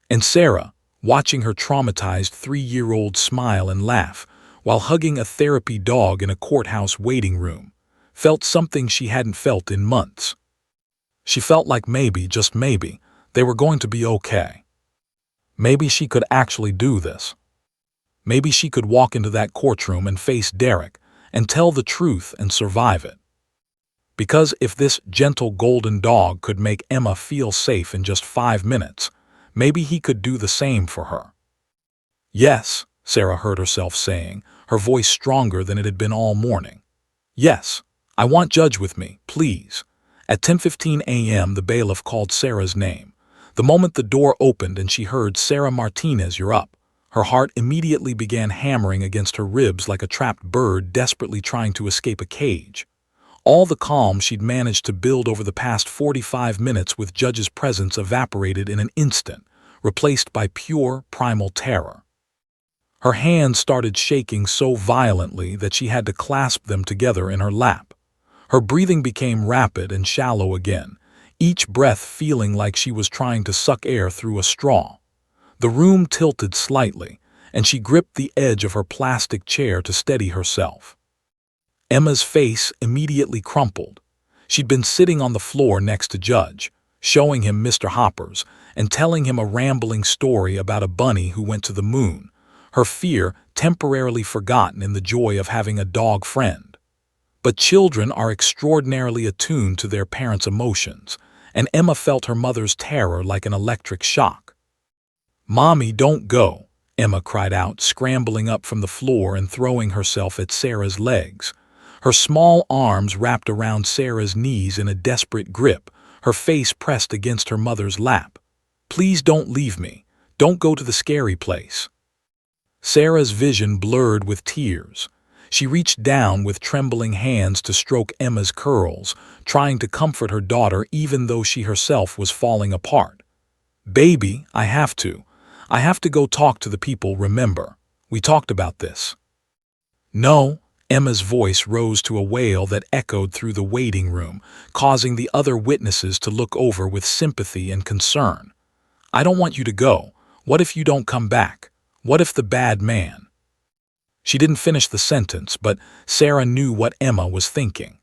And Sarah, watching her traumatized 3-year-old smile and laugh while hugging a therapy dog in a courthouse waiting room, felt something she hadn't felt in months. She felt like maybe, just maybe, they were going to be okay. Maybe she could actually do this. Maybe she could walk into that courtroom and face Derek and tell the truth and survive it. Because if this gentle golden dog could make Emma feel safe in just 5 minutes, maybe he could do the same for her. "Yes," Sarah heard herself saying, her voice stronger than it had been all morning. "Yes, I want Judge with me, please." At 10:15 a.m. the bailiff called Sarah's name. The moment the door opened and she heard "Sarah Martinez, you're up," her heart immediately began hammering against her ribs like a trapped bird desperately trying to escape a cage. All the calm she'd managed to build over the past 45 minutes with Judge's presence evaporated in an instant, replaced by pure, primal terror. Her hands started shaking so violently that she had to clasp them together in her lap. Her breathing became rapid and shallow again, each breath feeling like she was trying to suck air through a straw. The room tilted slightly, and she gripped the edge of her plastic chair to steady herself. Emma's face immediately crumpled. She'd been sitting on the floor next to Judge, showing him Mr. Hoppers and telling him a rambling story about a bunny who went to the moon, her fear temporarily forgotten in the joy of having a dog friend. But children are extraordinarily attuned to their parents' emotions, and Emma felt her mother's terror like an electric shock. "Mommy, don't go," Emma cried out, scrambling up from the floor and throwing herself at Sarah's legs. Her small arms wrapped around Sarah's knees in a desperate grip, her face pressed against her mother's lap. "Please don't leave me. Don't go to the scary place." Sarah's vision blurred with tears. She reached down with trembling hands to stroke Emma's curls, trying to comfort her daughter even though she herself was falling apart. "Baby, I have to. I have to go talk to the people, remember? We talked about this." "No." Emma's voice rose to a wail that echoed through the waiting room, causing the other witnesses to look over with sympathy and concern. "I don't want you to go. What if you don't come back? What if the bad man?" She didn't finish the sentence, but Sarah knew what Emma was thinking.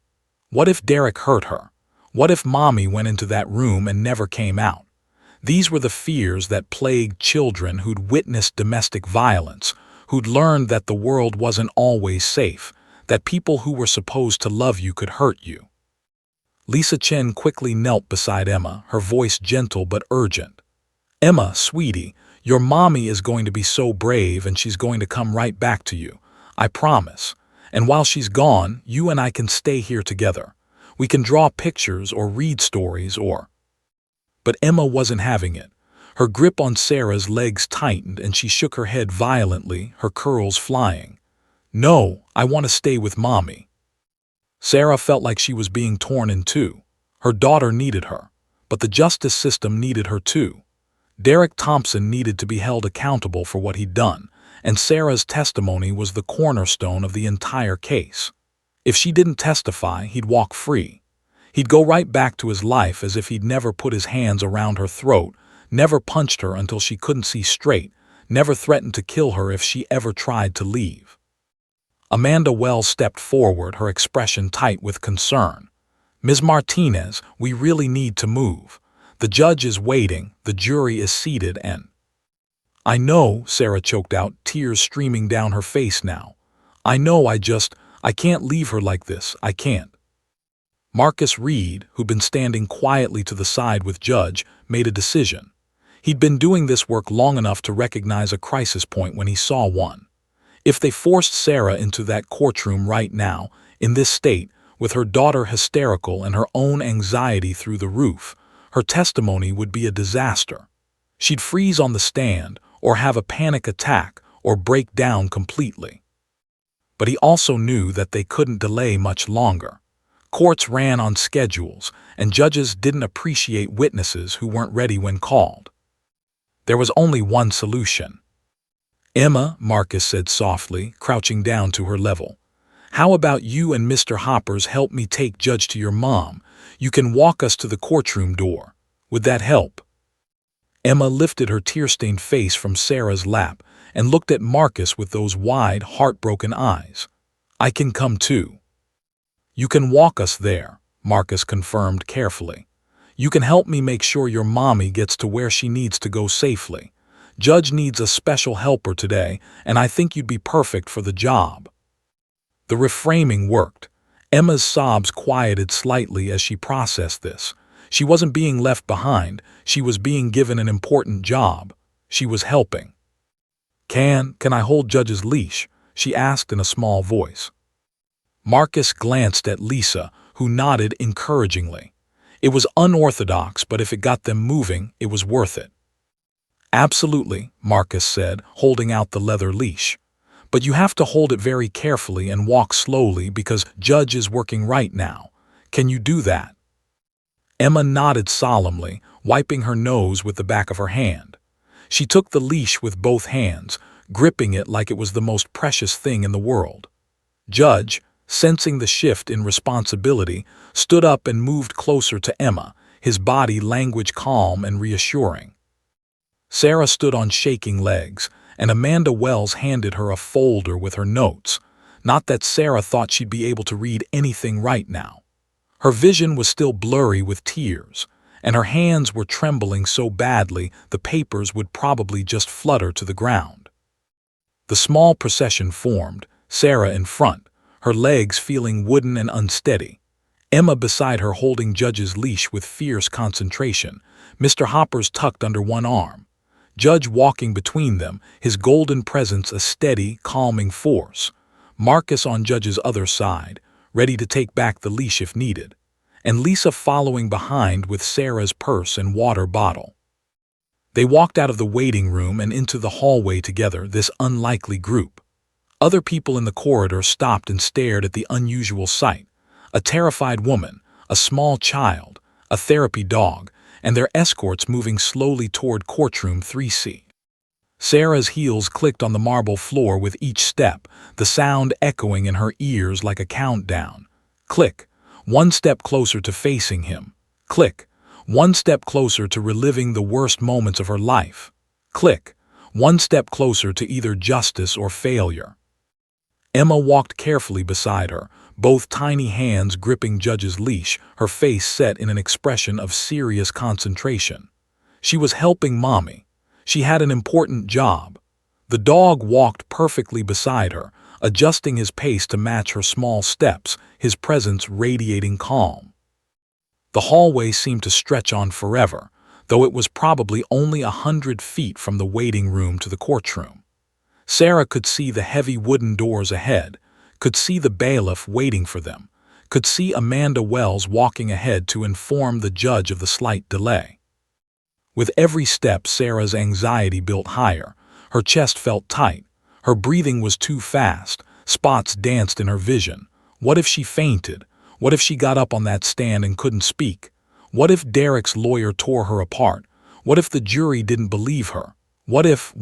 What if Derek hurt her? What if Mommy went into that room and never came out? These were the fears that plagued children who'd witnessed domestic violence, who'd learned that the world wasn't always safe, that people who were supposed to love you could hurt you. Lisa Chen quickly knelt beside Emma, her voice gentle but urgent. "Emma, sweetie, your mommy is going to be so brave and she's going to come right back to you. I promise. And while she's gone, you and I can stay here together. We can draw pictures or read stories or—" But Emma wasn't having it. Her grip on Sarah's legs tightened and she shook her head violently, her curls flying. "No, I want to stay with Mommy." Sarah felt like she was being torn in two. Her daughter needed her, but the justice system needed her too. Derek Thompson needed to be held accountable for what he'd done, and Sarah's testimony was the cornerstone of the entire case. If she didn't testify, he'd walk free. He'd go right back to his life as if he'd never put his hands around her throat, never punched her until she couldn't see straight, never threatened to kill her if she ever tried to leave. Amanda Wells stepped forward, her expression tight with concern. "Ms. Martinez, we really need to move. The judge is waiting, the jury is seated and—" "I know," Sarah choked out, tears streaming down her face now. "I know, I can't leave her like this, I can't." Marcus Reed, who'd been standing quietly to the side with Judge, made a decision. He'd been doing this work long enough to recognize a crisis point when he saw one. If they forced Sarah into that courtroom right now, in this state, with her daughter hysterical and her own anxiety through the roof, her testimony would be a disaster. She'd freeze on the stand, or have a panic attack, or break down completely. But he also knew that they couldn't delay much longer. Courts ran on schedules, and judges didn't appreciate witnesses who weren't ready when called. There was only one solution. "Emma," Marcus said softly, crouching down to her level. "How about you and Mr. Hoppers help me take Judge to your mom? You can walk us to the courtroom door. Would that help?" Emma lifted her tear-stained face from Sarah's lap and looked at Marcus with those wide, heartbroken eyes. "I can come too." "You can walk us there," Marcus confirmed carefully. "You can help me make sure your mommy gets to where she needs to go safely. Judge needs a special helper today, and I think you'd be perfect for the job." The reframing worked. Emma's sobs quieted slightly as she processed this. She wasn't being left behind, she was being given an important job. She was helping. Can I hold Judge's leash?" she asked in a small voice. Marcus glanced at Lisa, who nodded encouragingly. It was unorthodox, but if it got them moving, it was worth it. "Absolutely," Marcus said, holding out the leather leash. "But you have to hold it very carefully and walk slowly because Judge is working right now. Can you do that?" Emma nodded solemnly, wiping her nose with the back of her hand. She took the leash with both hands, gripping it like it was the most precious thing in the world. Judge, sensing the shift in responsibility, stood up and moved closer to Emma, his body language calm and reassuring. Sarah stood on shaking legs, and Amanda Wells handed her a folder with her notes. Not that Sarah thought she'd be able to read anything right now. Her vision was still blurry with tears, and her hands were trembling so badly the papers would probably just flutter to the ground. The small procession formed, Sarah in front, her legs feeling wooden and unsteady. Emma beside her holding Judge's leash with fierce concentration, Mr. Hoppers tucked under one arm. Judge walking between them, his golden presence a steady, calming force. Marcus on Judge's other side, ready to take back the leash if needed, and Lisa following behind with Sarah's purse and water bottle. They walked out of the waiting room and into the hallway together, this unlikely group. Other people in the corridor stopped and stared at the unusual sight. A terrified woman, a small child, a therapy dog, and their escorts moving slowly toward Courtroom 3C. Sarah's heels clicked on the marble floor with each step, the sound echoing in her ears like a countdown. Click, one step closer to facing him. Click, one step closer to reliving the worst moments of her life. Click, one step closer to either justice or failure. Emma walked carefully beside her, both tiny hands gripping Judge's leash, her face set in an expression of serious concentration. She was helping Mommy. She had an important job. The dog walked perfectly beside her, adjusting his pace to match her small steps, his presence radiating calm. The hallway seemed to stretch on forever, though it was probably only 100 feet from the waiting room to the courtroom. Sarah could see the heavy wooden doors ahead, could see the bailiff waiting for them, could see Amanda Wells walking ahead to inform the judge of the slight delay. With every step, Sarah's anxiety built higher. Her chest felt tight. Her breathing was too fast. Spots danced in her vision. What if she fainted? What if she got up on that stand and couldn't speak? What if Derek's lawyer tore her apart? What if the jury didn't believe her? What if?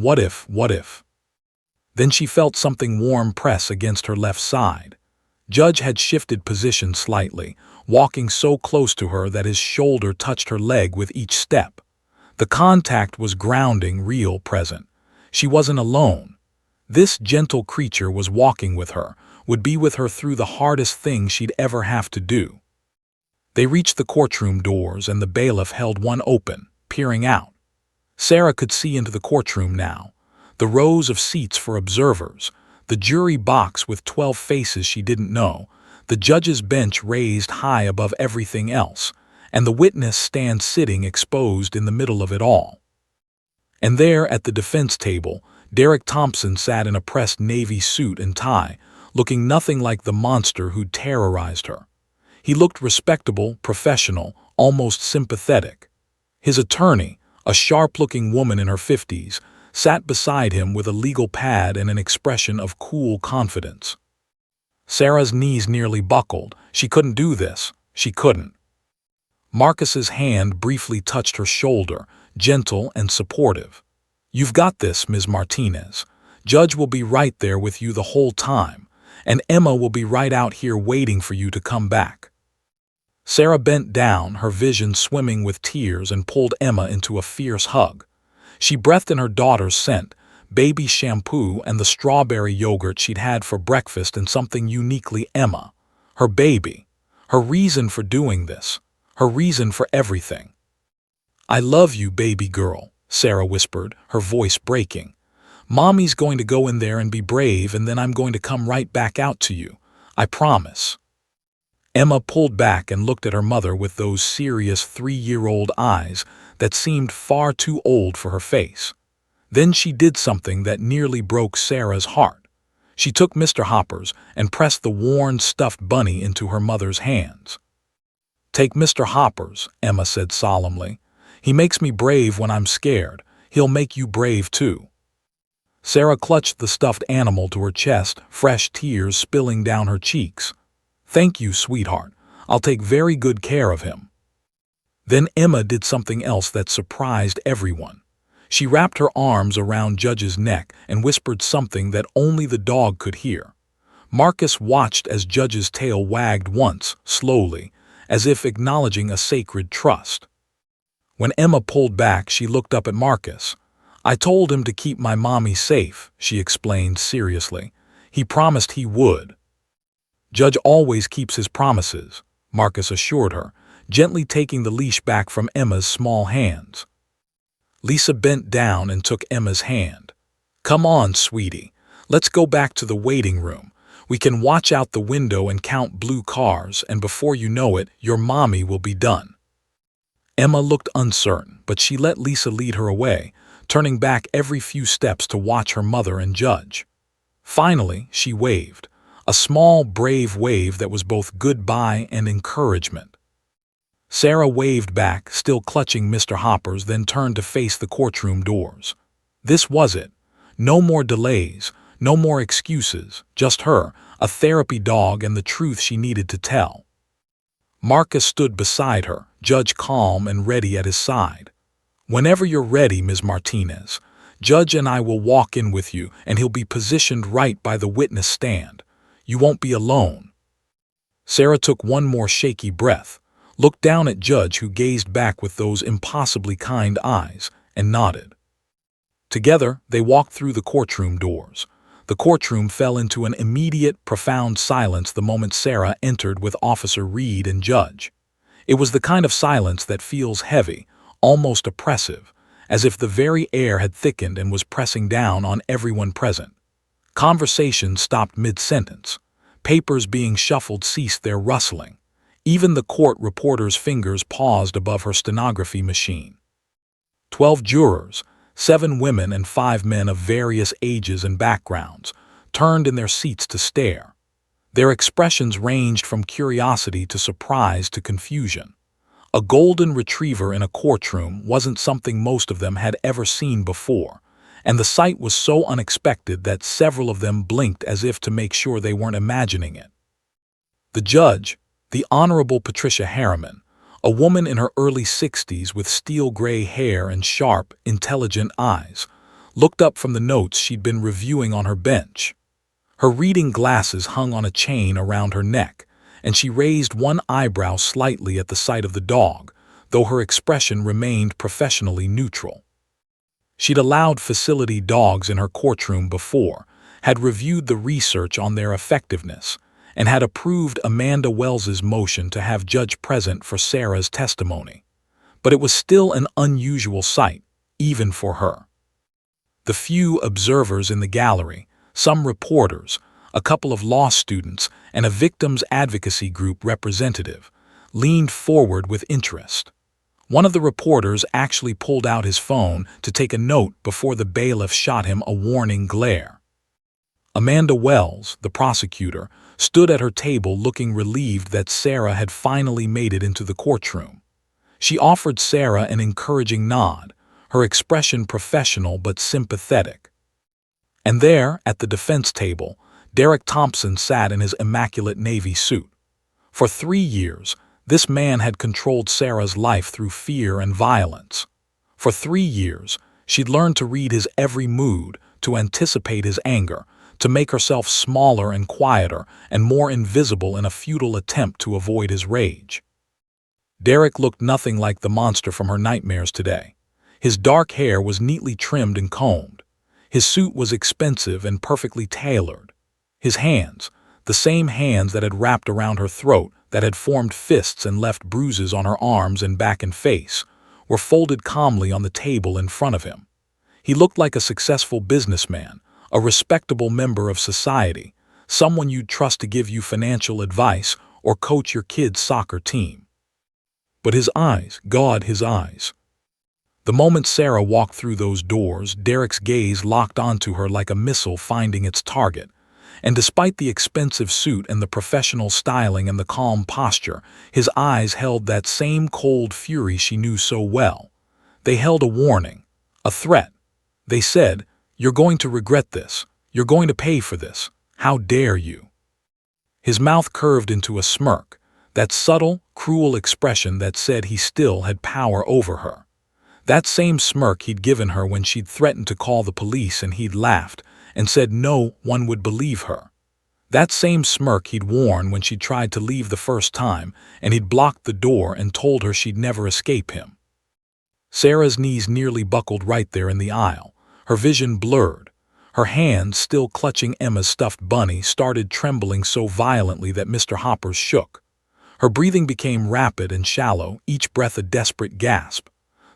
Then she felt something warm press against her left side. Judge had shifted position slightly, walking so close to her that his shoulder touched her leg with each step. The contact was grounding, real, present. She wasn't alone. This gentle creature was walking with her, would be with her through the hardest thing she'd ever have to do. They reached the courtroom doors, and the bailiff held one open, peering out. Sarah could see into the courtroom now. The rows of seats for observers, the jury box with 12 faces she didn't know, the judge's bench raised high above everything else, and the witness stand sitting exposed in the middle of it all. And there, at the defense table, Derek Thompson sat in a pressed navy suit and tie, looking nothing like the monster who'd terrorized her. He looked respectable, professional, almost sympathetic. His attorney, a sharp-looking woman in her 50s, sat beside him with a legal pad and an expression of cool confidence. Sarah's knees nearly buckled. She couldn't do this. She couldn't. Marcus's hand briefly touched her shoulder, gentle and supportive. "You've got this, Ms. Martinez. Judge will be right there with you the whole time, and Emma will be right out here waiting for you to come back." Sarah bent down, her vision swimming with tears, and pulled Emma into a fierce hug. She breathed in her daughter's scent, baby shampoo and the strawberry yogurt she'd had for breakfast, and something uniquely Emma. Her baby. Her reason for doing this. Her reason for everything. "I love you, baby girl," Sarah whispered, her voice breaking. "Mommy's going to go in there and be brave, and then I'm going to come right back out to you. I promise." Emma pulled back and looked at her mother with those serious 3-year-old eyes that seemed far too old for her face. Then she did something that nearly broke Sarah's heart. She took Mr. Hopper's and pressed the worn stuffed bunny into her mother's hands. "Take Mr. Hopper's," Emma said solemnly. "He makes me brave when I'm scared. He'll make you brave too." Sarah clutched the stuffed animal to her chest, fresh tears spilling down her cheeks. "Thank you, sweetheart. I'll take very good care of him." Then Emma did something else that surprised everyone. She wrapped her arms around Judge's neck and whispered something that only the dog could hear. Marcus watched as Judge's tail wagged once, slowly, as if acknowledging a sacred trust. When Emma pulled back, she looked up at Marcus. "I told him to keep my mommy safe," she explained seriously. "He promised he would." "Judge always keeps his promises," Marcus assured her, gently taking the leash back from Emma's small hands. Lisa bent down and took Emma's hand. "Come on, sweetie. Let's go back to the waiting room. We can watch out the window and count blue cars, and before you know it, your mommy will be done." Emma looked uncertain, but she let Lisa lead her away, turning back every few steps to watch her mother and Judge. Finally, she waved, a small, brave wave that was both goodbye and encouragement. Sarah waved back, still clutching Mr. Hopper's, then turned to face the courtroom doors. This was it. No more delays, no more excuses, just her, a therapy dog, and the truth she needed to tell. Marcus stood beside her, Judge calm and ready at his side. "Whenever you're ready, Ms. Martinez, Judge and I will walk in with you, and he'll be positioned right by the witness stand. You won't be alone." Sarah took one more shaky breath, looked down at Judge, who gazed back with those impossibly kind eyes, and nodded. Together, they walked through the courtroom doors. The courtroom fell into an immediate, profound silence the moment Sarah entered with Officer Reed and Judge. It was the kind of silence that feels heavy, almost oppressive, as if the very air had thickened and was pressing down on everyone present. Conversation stopped mid-sentence. Papers being shuffled ceased their rustling. Even the court reporter's fingers paused above her stenography machine. 12 jurors, 7 women and 5 men of various ages and backgrounds, turned in their seats to stare. Their expressions ranged from curiosity to surprise to confusion. A golden retriever in a courtroom wasn't something most of them had ever seen before, and the sight was so unexpected that several of them blinked as if to make sure they weren't imagining it. The judge, the Honorable Patricia Harriman, a woman in her early 60s with steel-gray hair and sharp, intelligent eyes, looked up from the notes she'd been reviewing on her bench. Her reading glasses hung on a chain around her neck, and she raised one eyebrow slightly at the sight of the dog, though her expression remained professionally neutral. She'd allowed facility dogs in her courtroom before, had reviewed the research on their effectiveness, and had approved Amanda Wells's motion to have Judge present for Sarah's testimony. But it was still an unusual sight, even for her. The few observers in the gallery, some reporters, a couple of law students, and a victims' advocacy group representative, leaned forward with interest. One of the reporters actually pulled out his phone to take a note before the bailiff shot him a warning glare. Amanda Wells, the prosecutor, stood at her table looking relieved that Sarah had finally made it into the courtroom. She offered Sarah an encouraging nod, her expression professional but sympathetic. And there, at the defense table, Derek Thompson sat in his immaculate navy suit. For 3 years, this man had controlled Sarah's life through fear and violence. For 3 years, she'd learned to read his every mood, to anticipate his anger, to make herself smaller and quieter and more invisible in a futile attempt to avoid his rage. Derek looked nothing like the monster from her nightmares today. His dark hair was neatly trimmed and combed. His suit was expensive and perfectly tailored. His hands, the same hands that had wrapped around her throat, that had formed fists and left bruises on her arms and back and face, were folded calmly on the table in front of him. He looked like a successful businessman, a respectable member of society, someone you'd trust to give you financial advice or coach your kid's soccer team. But his eyes, God, his eyes. The moment Sarah walked through those doors, Derek's gaze locked onto her like a missile finding its target. And despite the expensive suit and the professional styling and the calm posture, his eyes held that same cold fury she knew so well. They held a warning, a threat. They said, "You're going to regret this. You're going to pay for this. How dare you?" His mouth curved into a smirk, that subtle, cruel expression that said he still had power over her. That same smirk he'd given her when she'd threatened to call the police and he'd laughed and said no one would believe her. That same smirk he'd worn when she tried to leave the first time and he'd blocked the door and told her she'd never escape him. Sarah's knees nearly buckled right there in the aisle. Her vision blurred. Her hands, still clutching Emma's stuffed bunny, started trembling so violently that Mr. Hoppers shook. Her breathing became rapid and shallow, each breath a desperate gasp.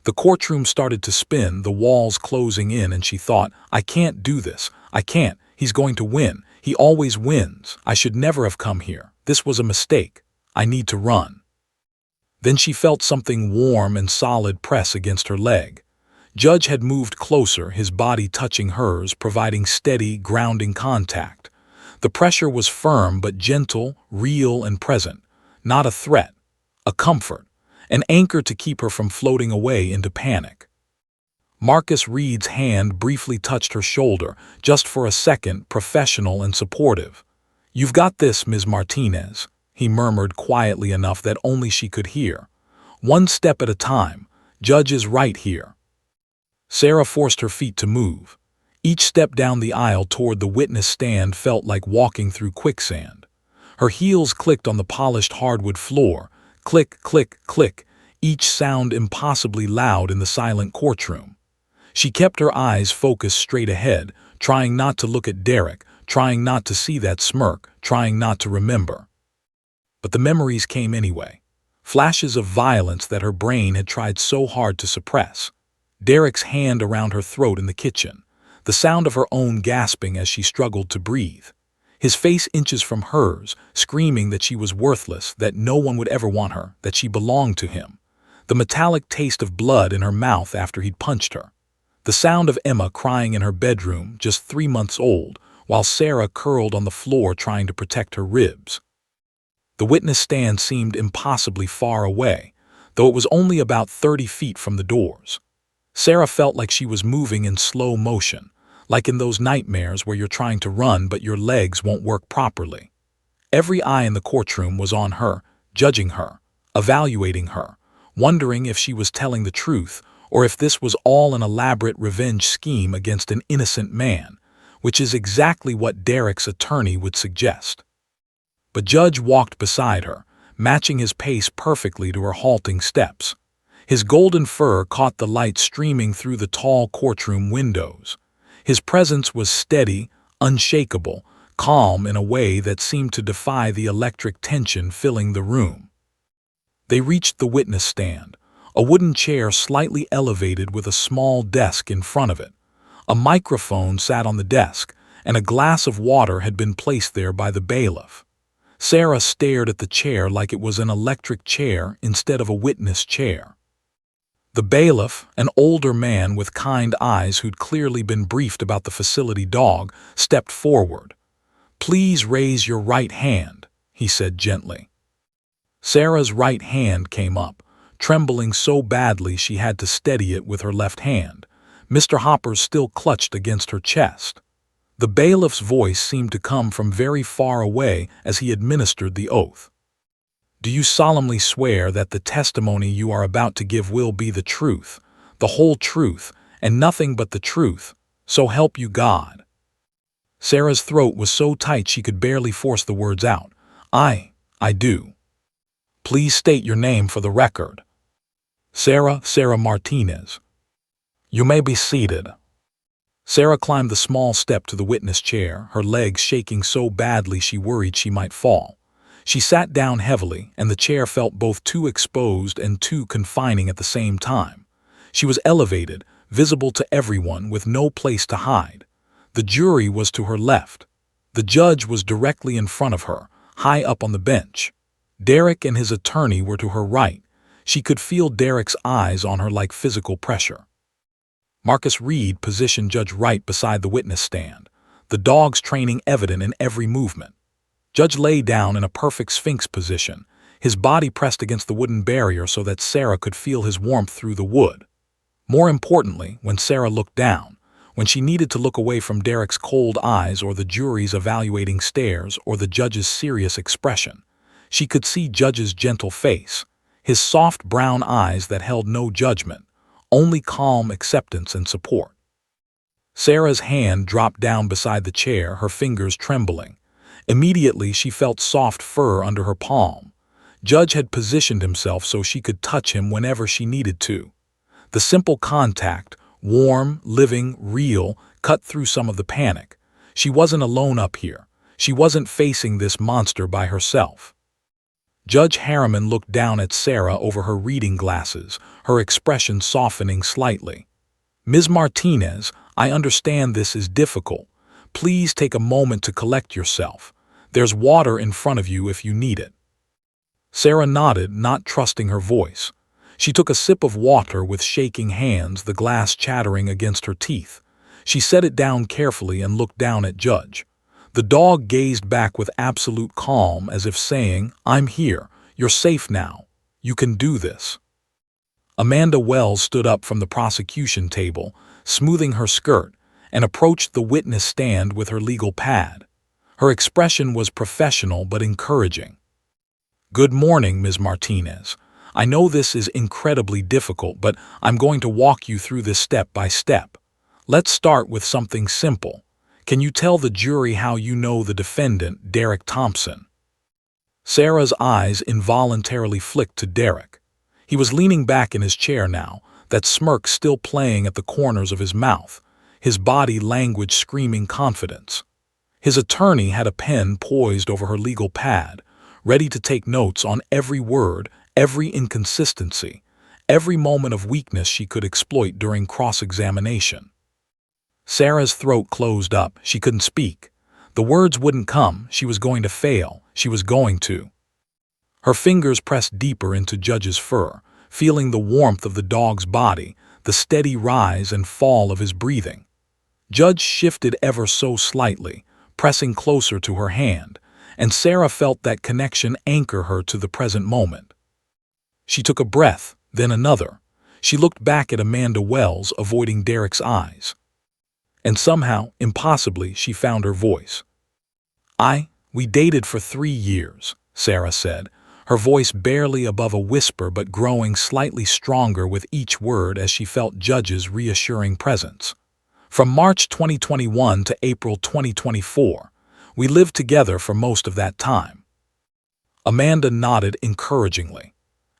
The courtroom started to spin, the walls closing in, and she thought, "I can't do this. I can't. He's going to win. He always wins. I should never have come here. This was a mistake. I need to run." Then she felt something warm and solid press against her leg. Judge had moved closer, his body touching hers, providing steady, grounding contact. The pressure was firm but gentle, real and present. Not a threat, a comfort, an anchor to keep her from floating away into panic. Marcus Reed's hand briefly touched her shoulder, just for a second, professional and supportive. "You've got this, Ms. Martinez," he murmured quietly enough that only she could hear. "One step at a time. Judge is right here." Sarah forced her feet to move. Each step down the aisle toward the witness stand felt like walking through quicksand. Her heels clicked on the polished hardwood floor. Click, click, click, each sound impossibly loud in the silent courtroom. She kept her eyes focused straight ahead, trying not to look at Derek, trying not to see that smirk, trying not to remember. But the memories came anyway. Flashes of violence that her brain had tried so hard to suppress. Derek's hand around her throat in the kitchen. The sound of her own gasping as she struggled to breathe. His face inches from hers, screaming that she was worthless, that no one would ever want her, that she belonged to him. The metallic taste of blood in her mouth after he'd punched her. The sound of Emma crying in her bedroom, just 3 months old, while Sarah curled on the floor trying to protect her ribs. The witness stand seemed impossibly far away, though it was only about 30 feet from the doors. Sarah felt like she was moving in slow motion, like in those nightmares where you're trying to run but your legs won't work properly. Every eye in the courtroom was on her, judging her, evaluating her, wondering if she was telling the truth or if this was all an elaborate revenge scheme against an innocent man, which is exactly what Derek's attorney would suggest. But Judge walked beside her, matching his pace perfectly to her halting steps. His golden fur caught the light streaming through the tall courtroom windows. His presence was steady, unshakable, calm in a way that seemed to defy the electric tension filling the room. They reached the witness stand, a wooden chair slightly elevated with a small desk in front of it. A microphone sat on the desk, and a glass of water had been placed there by the bailiff. Sarah stared at the chair like it was an electric chair instead of a witness chair. The bailiff, an older man with kind eyes who'd clearly been briefed about the facility dog, stepped forward. "Please raise your right hand," he said gently. Sarah's right hand came up, trembling so badly she had to steady it with her left hand. Mr. Hoppers still clutched against her chest. The bailiff's voice seemed to come from very far away as he administered the oath. "Do you solemnly swear that the testimony you are about to give will be the truth, the whole truth, and nothing but the truth, so help you God?" Sarah's throat was so tight she could barely force the words out. I do." "Please state your name for the record." Sarah Martinez." "You may be seated." Sarah climbed the small step to the witness chair, her legs shaking so badly she worried she might fall. She sat down heavily, and the chair felt both too exposed and too confining at the same time. She was elevated, visible to everyone, with no place to hide. The jury was to her left. The judge was directly in front of her, high up on the bench. Derek and his attorney were to her right. She could feel Derek's eyes on her like physical pressure. Marcus Reed positioned Judge Wright beside the witness stand, the dog's training evident in every movement. Judge lay down in a perfect sphinx position, his body pressed against the wooden barrier so that Sarah could feel his warmth through the wood. More importantly, when Sarah looked down, when she needed to look away from Derek's cold eyes or the jury's evaluating stares or the judge's serious expression, she could see Judge's gentle face, his soft brown eyes that held no judgment, only calm acceptance and support. Sarah's hand dropped down beside the chair, her fingers trembling. Immediately she felt soft fur under her palm. Judge had positioned himself so she could touch him whenever she needed to. The simple contact, warm, living, real, cut through some of the panic. She wasn't alone up here. She wasn't facing this monster by herself. Judge Harriman looked down at Sarah over her reading glasses, her expression softening slightly. "Ms. Martinez, I understand this is difficult. Please take a moment to collect yourself. There's water in front of you if you need it." Sarah nodded, not trusting her voice. She took a sip of water with shaking hands, the glass chattering against her teeth. She set it down carefully and looked down at Judge. The dog gazed back with absolute calm, as if saying, "I'm here. You're safe now. You can do this." Amanda Wells stood up from the prosecution table, smoothing her skirt, and approached the witness stand with her legal pad. Her expression was professional but encouraging. "Good morning, Ms. Martinez. I know this is incredibly difficult, but I'm going to walk you through this step by step. Let's start with something simple. Can you tell the jury how you know the defendant, Derek Thompson?" Sarah's eyes involuntarily flicked to Derek. He was leaning back in his chair now, that smirk still playing at the corners of his mouth, his body language screaming confidence. His attorney had a pen poised over her legal pad, ready to take notes on every word, every inconsistency, every moment of weakness she could exploit during cross-examination. Sarah's throat closed up. She couldn't speak. The words wouldn't come. She was going to fail. She was going to. Her fingers pressed deeper into Judge's fur, feeling the warmth of the dog's body, the steady rise and fall of his breathing. Judge shifted ever so slightly, pressing closer to her hand, and Sarah felt that connection anchor her to the present moment. She took a breath, then another. She looked back at Amanda Wells, avoiding Derek's eyes. And somehow, impossibly, she found her voice. We dated for 3 years, Sarah said, her voice barely above a whisper but growing slightly stronger with each word as she felt Judge's reassuring presence. From March 2021 to April 2024, we lived together for most of that time. Amanda nodded encouragingly.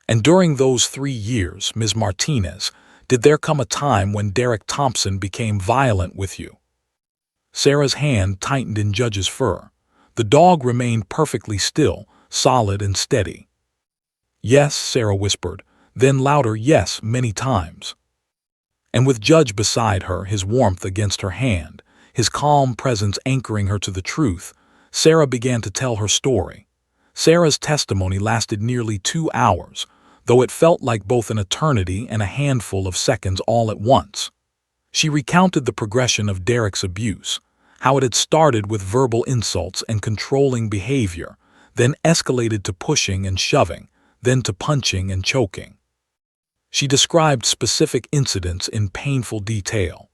And during those 3 years, Ms. Martinez, did there come a time when Derek Thompson became violent with you? Sarah's hand tightened in Judge's fur. The dog remained perfectly still, solid and steady. "Yes," Sarah whispered, then louder, "yes," many times. And with Judge beside her, his warmth against her hand, his calm presence anchoring her to the truth, Sarah began to tell her story. Sarah's testimony lasted nearly 2 hours, though it felt like both an eternity and a handful of seconds all at once. She recounted the progression of Derek's abuse, how it had started with verbal insults and controlling behavior, then escalated to pushing and shoving, then to punching and choking. She described specific incidents in painful detail.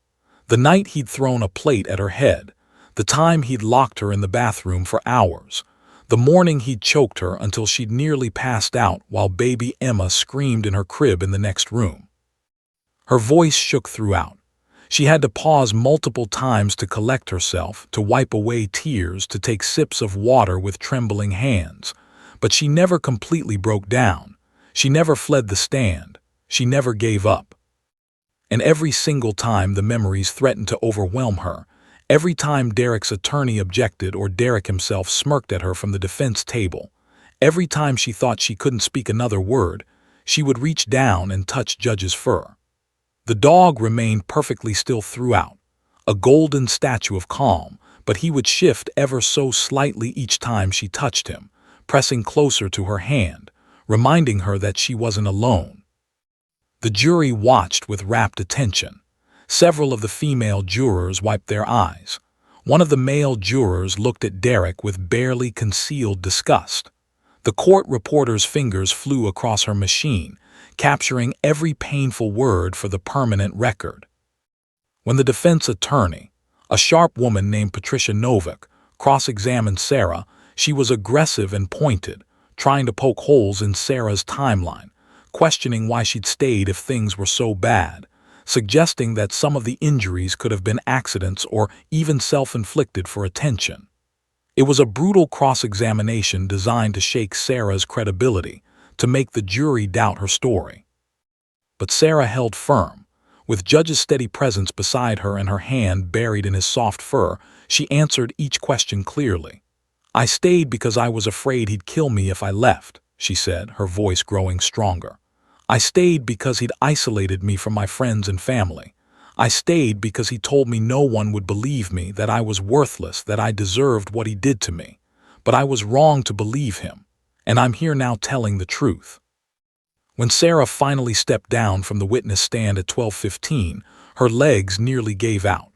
The night he'd thrown a plate at her head, The time he'd locked her in the bathroom for hours. The morning he'd choked her until she'd nearly passed out while baby Emma screamed in her crib in the next room. Her voice shook throughout. She had to pause multiple times to collect herself, to wipe away tears, to take sips of water with trembling hands. But she never completely broke down. She never fled the stand. She never gave up. And every single time the memories threatened to overwhelm her, every time Derek's attorney objected or Derek himself smirked at her from the defense table, every time she thought she couldn't speak another word, she would reach down and touch Judge's fur. The dog remained perfectly still throughout, a golden statue of calm, but he would shift ever so slightly each time she touched him, pressing closer to her hand, reminding her that she wasn't alone. The jury watched with rapt attention. Several of the female jurors wiped their eyes. One of the male jurors looked at Derek with barely concealed disgust. The court reporter's fingers flew across her machine, capturing every painful word for the permanent record. When the defense attorney, a sharp woman named Patricia Novak, cross-examined Sarah, she was aggressive and pointed, trying to poke holes in Sarah's timeline, questioning why she'd stayed if things were so bad, suggesting that some of the injuries could have been accidents or even self-inflicted for attention. It was a brutal cross-examination designed to shake Sarah's credibility, to make the jury doubt her story. But Sarah held firm. With Judge's steady presence beside her and her hand buried in his soft fur, she answered each question clearly. "I stayed because I was afraid he'd kill me if I left," she said, her voice growing stronger. "I stayed because he'd isolated me from my friends and family. I stayed because he told me no one would believe me, that I was worthless, that I deserved what he did to me. But I was wrong to believe him, and I'm here now telling the truth." When Sarah finally stepped down from the witness stand at 12:15, her legs nearly gave out.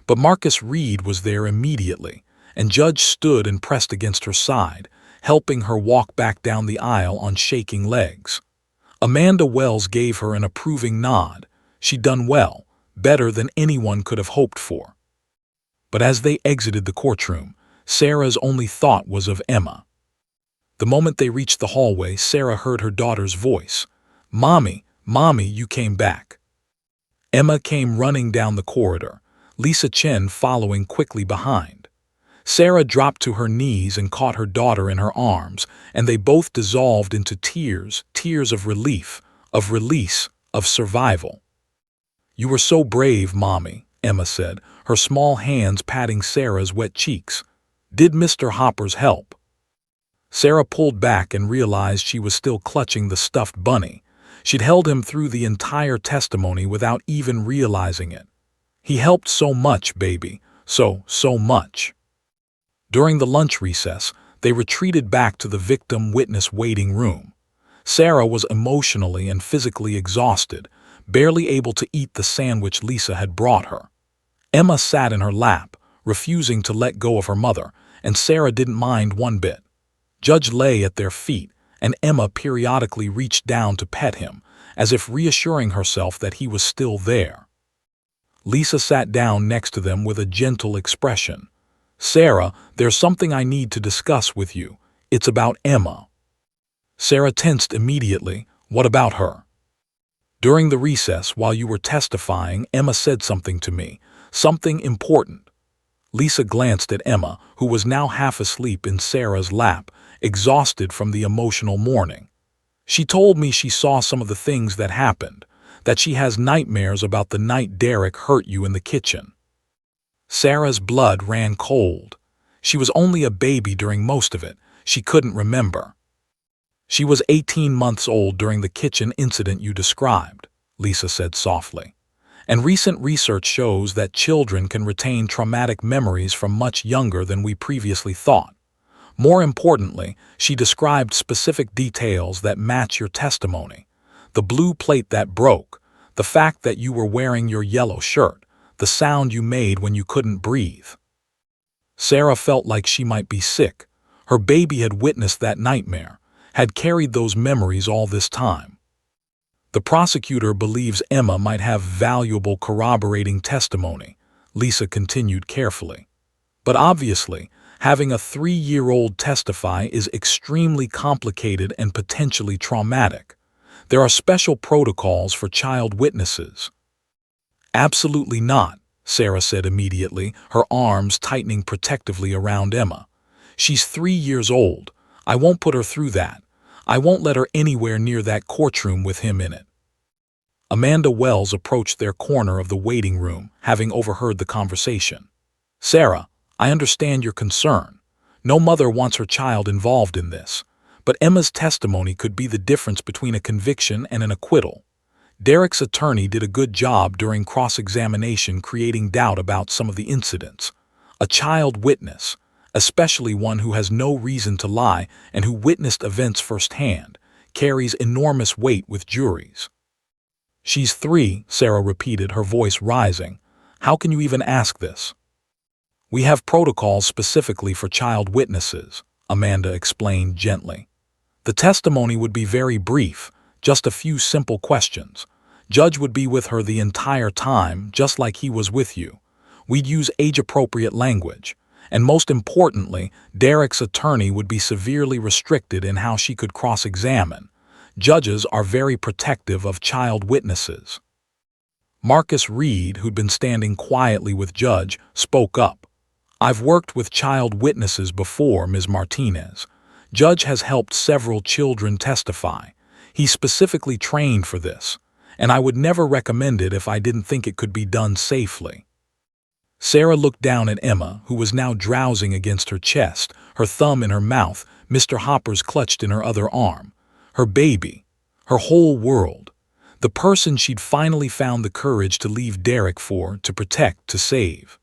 But Marcus Reed was there immediately, and Judge stood and pressed against her side, helping her walk back down the aisle on shaking legs. Amanda Wells gave her an approving nod. She'd done well, better than anyone could have hoped for. But as they exited the courtroom, Sarah's only thought was of Emma. The moment they reached the hallway, Sarah heard her daughter's voice. "Mommy, Mommy, you came back." Emma came running down the corridor, Lisa Chen following quickly behind. Sarah dropped to her knees and caught her daughter in her arms, and they both dissolved into tears, tears of relief, of release, of survival. "You were so brave, Mommy," Emma said, her small hands patting Sarah's wet cheeks. "Did Mr. Hoppers help?" Sarah pulled back and realized she was still clutching the stuffed bunny. She'd held him through the entire testimony without even realizing it. "He helped so much, baby, so much." During the lunch recess, they retreated back to the victim witness waiting room. Sarah was emotionally and physically exhausted, barely able to eat the sandwich Lisa had brought her. Emma sat in her lap, refusing to let go of her mother, and Sarah didn't mind one bit. Judge lay at their feet, and Emma periodically reached down to pet him, as if reassuring herself that he was still there. Lisa sat down next to them with a gentle expression. "Sarah, there's something I need to discuss with you. It's about Emma." Sarah tensed immediately. "What about her?" "During the recess, while you were testifying, Emma said something to me, something important." Lisa glanced at Emma, who was now half asleep in Sarah's lap, exhausted from the emotional morning. "She told me she saw some of the things that happened, that she has nightmares about the night Derek hurt you in the kitchen." Sarah's blood ran cold. She was only a baby during most of it. She couldn't remember. "She was 18 months old during the kitchen incident you described," Lisa said softly. "And recent research shows that children can retain traumatic memories from much younger than we previously thought. More importantly, she described specific details that match your testimony. The blue plate that broke, the fact that you were wearing your yellow shirt, the sound you made when you couldn't breathe." Sarah felt like she might be sick. Her baby had witnessed that nightmare, had carried those memories all this time. "The prosecutor believes Emma might have valuable corroborating testimony," Lisa continued carefully. But obviously, having a 3-year-old testify is extremely complicated and potentially traumatic. There are special protocols for child witnesses. Absolutely not, Sarah said immediately, her arms tightening protectively around Emma. She's 3 years old. I won't put her through that. I won't let her anywhere near that courtroom with him in it. Amanda Wells approached their corner of the waiting room, having overheard the conversation. Sarah, I understand your concern. No mother wants her child involved in this. But Emma's testimony could be the difference between a conviction and an acquittal. Derek's attorney did a good job during cross-examination creating doubt about some of the incidents. A child witness, especially one who has no reason to lie and who witnessed events firsthand, carries enormous weight with juries. She's 3, Sarah repeated, her voice rising. How can you even ask this? We have protocols specifically for child witnesses, Amanda explained gently. The testimony would be very brief, just a few simple questions. Judge would be with her the entire time, just like he was with you. We'd use age-appropriate language. And most importantly, Derek's attorney would be severely restricted in how she could cross-examine. Judges are very protective of child witnesses. Marcus Reed, who'd been standing quietly with Judge, spoke up. I've worked with child witnesses before, Ms. Martinez. Judge has helped several children testify. He's specifically trained for this, and I would never recommend it if I didn't think it could be done safely. Sarah looked down at Emma, who was now drowsing against her chest, her thumb in her mouth, Mr. Hopper's clutched in her other arm. Her baby, her whole world, the person she'd finally found the courage to leave Derek for, to protect, to save.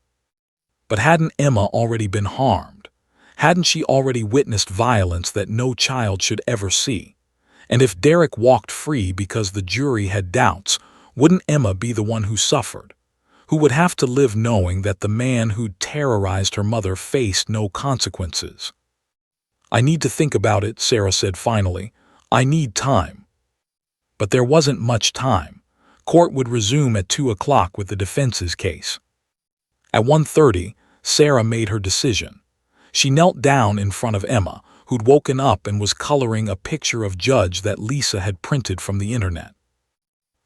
But hadn't Emma already been harmed? Hadn't she already witnessed violence that no child should ever see? And if Derek walked free because the jury had doubts, wouldn't Emma be the one who suffered? Who would have to live knowing that the man who'd terrorized her mother faced no consequences? I need to think about it, Sarah said finally. I need time. But there wasn't much time. Court would resume at 2 o'clock with the defense's case. At 1:30, Sarah made her decision. She knelt down in front of Emma, who'd woken up and was coloring a picture of Judge that Lisa had printed from the internet.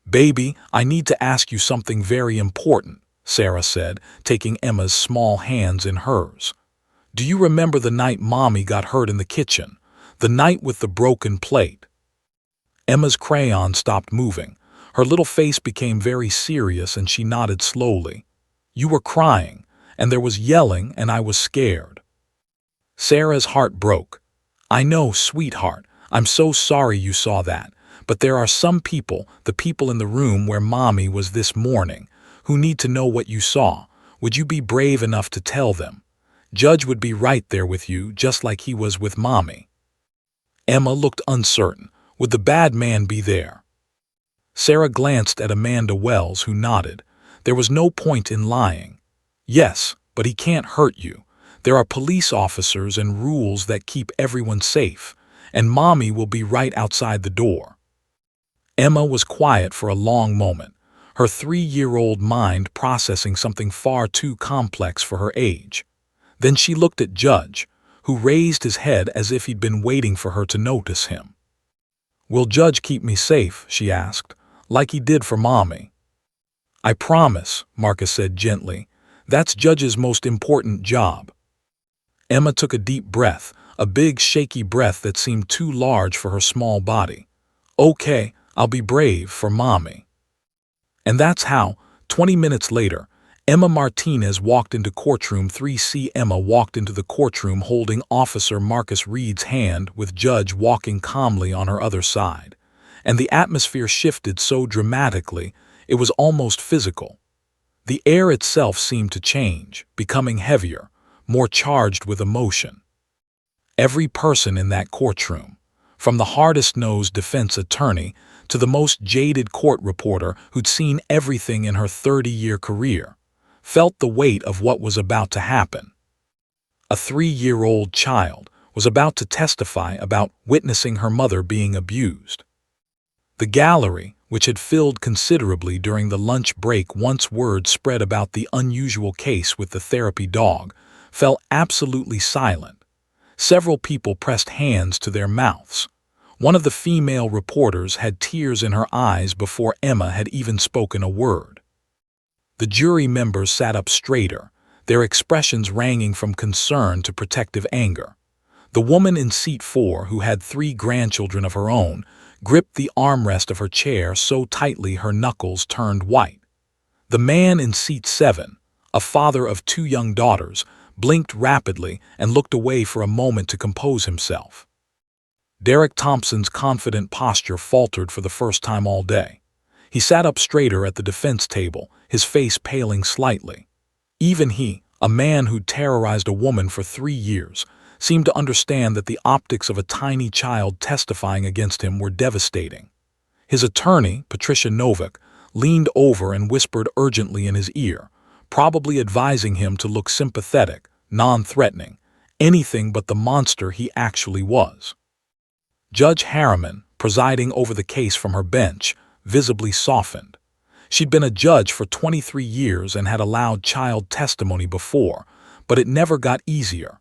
Baby, I need to ask you something very important, Sarah said, taking Emma's small hands in hers. Do you remember the night Mommy got hurt in the kitchen? The night with the broken plate? Emma's crayon stopped moving. Her little face became very serious and she nodded slowly. You were crying, and there was yelling, and I was scared. Sarah's heart broke. I know, sweetheart, I'm so sorry you saw that, but there are some people, the people in the room where Mommy was this morning, who need to know what you saw. Would you be brave enough to tell them? Judge would be right there with you, just like he was with Mommy. Emma looked uncertain. Would the bad man be there? Sarah glanced at Amanda Wells, who nodded. There was no point in lying. Yes, but he can't hurt you. There are police officers and rules that keep everyone safe, and Mommy will be right outside the door. Emma was quiet for a long moment, her 3-year-old mind processing something far too complex for her age. Then she looked at Judge, who raised his head as if he'd been waiting for her to notice him. Will Judge keep me safe, she asked, like he did for Mommy? I promise, Marcus said gently. That's Judge's most important job. Emma took a deep breath, a big shaky breath that seemed too large for her small body. Okay, I'll be brave for Mommy. And that's how, 20 minutes later, Emma Martinez walked into courtroom 3C. Emma walked into the courtroom holding Officer Marcus Reed's hand, with Judge walking calmly on her other side. And the atmosphere shifted so dramatically, it was almost physical. The air itself seemed to change, becoming heavier, more charged with emotion. Every person in that courtroom, from the hardest-nosed defense attorney to the most jaded court reporter who'd seen everything in her 30-year career, felt the weight of what was about to happen. A 3-year-old child was about to testify about witnessing her mother being abused. The gallery, which had filled considerably during the lunch break once word spread about the unusual case with the therapy dog, fell absolutely silent. Several people pressed hands to their mouths. One of the female reporters had tears in her eyes before Emma had even spoken a word. The jury members sat up straighter, their expressions ranging from concern to protective anger. The woman in seat 4, who had 3 grandchildren of her own, gripped the armrest of her chair so tightly her knuckles turned white. The man in seat 7, a father of 2 young daughters, blinked rapidly and looked away for a moment to compose himself. Derek Thompson's confident posture faltered for the first time all day. He sat up straighter at the defense table, his face paling slightly. Even he, a man who'd terrorized a woman for 3 years, seemed to understand that the optics of a tiny child testifying against him were devastating. His attorney, Patricia Novak, leaned over and whispered urgently in his ear, probably advising him to look sympathetic, non-threatening, anything but the monster he actually was. Judge Harriman, presiding over the case from her bench, visibly softened. She'd been a judge for 23 years and had allowed child testimony before, but it never got easier.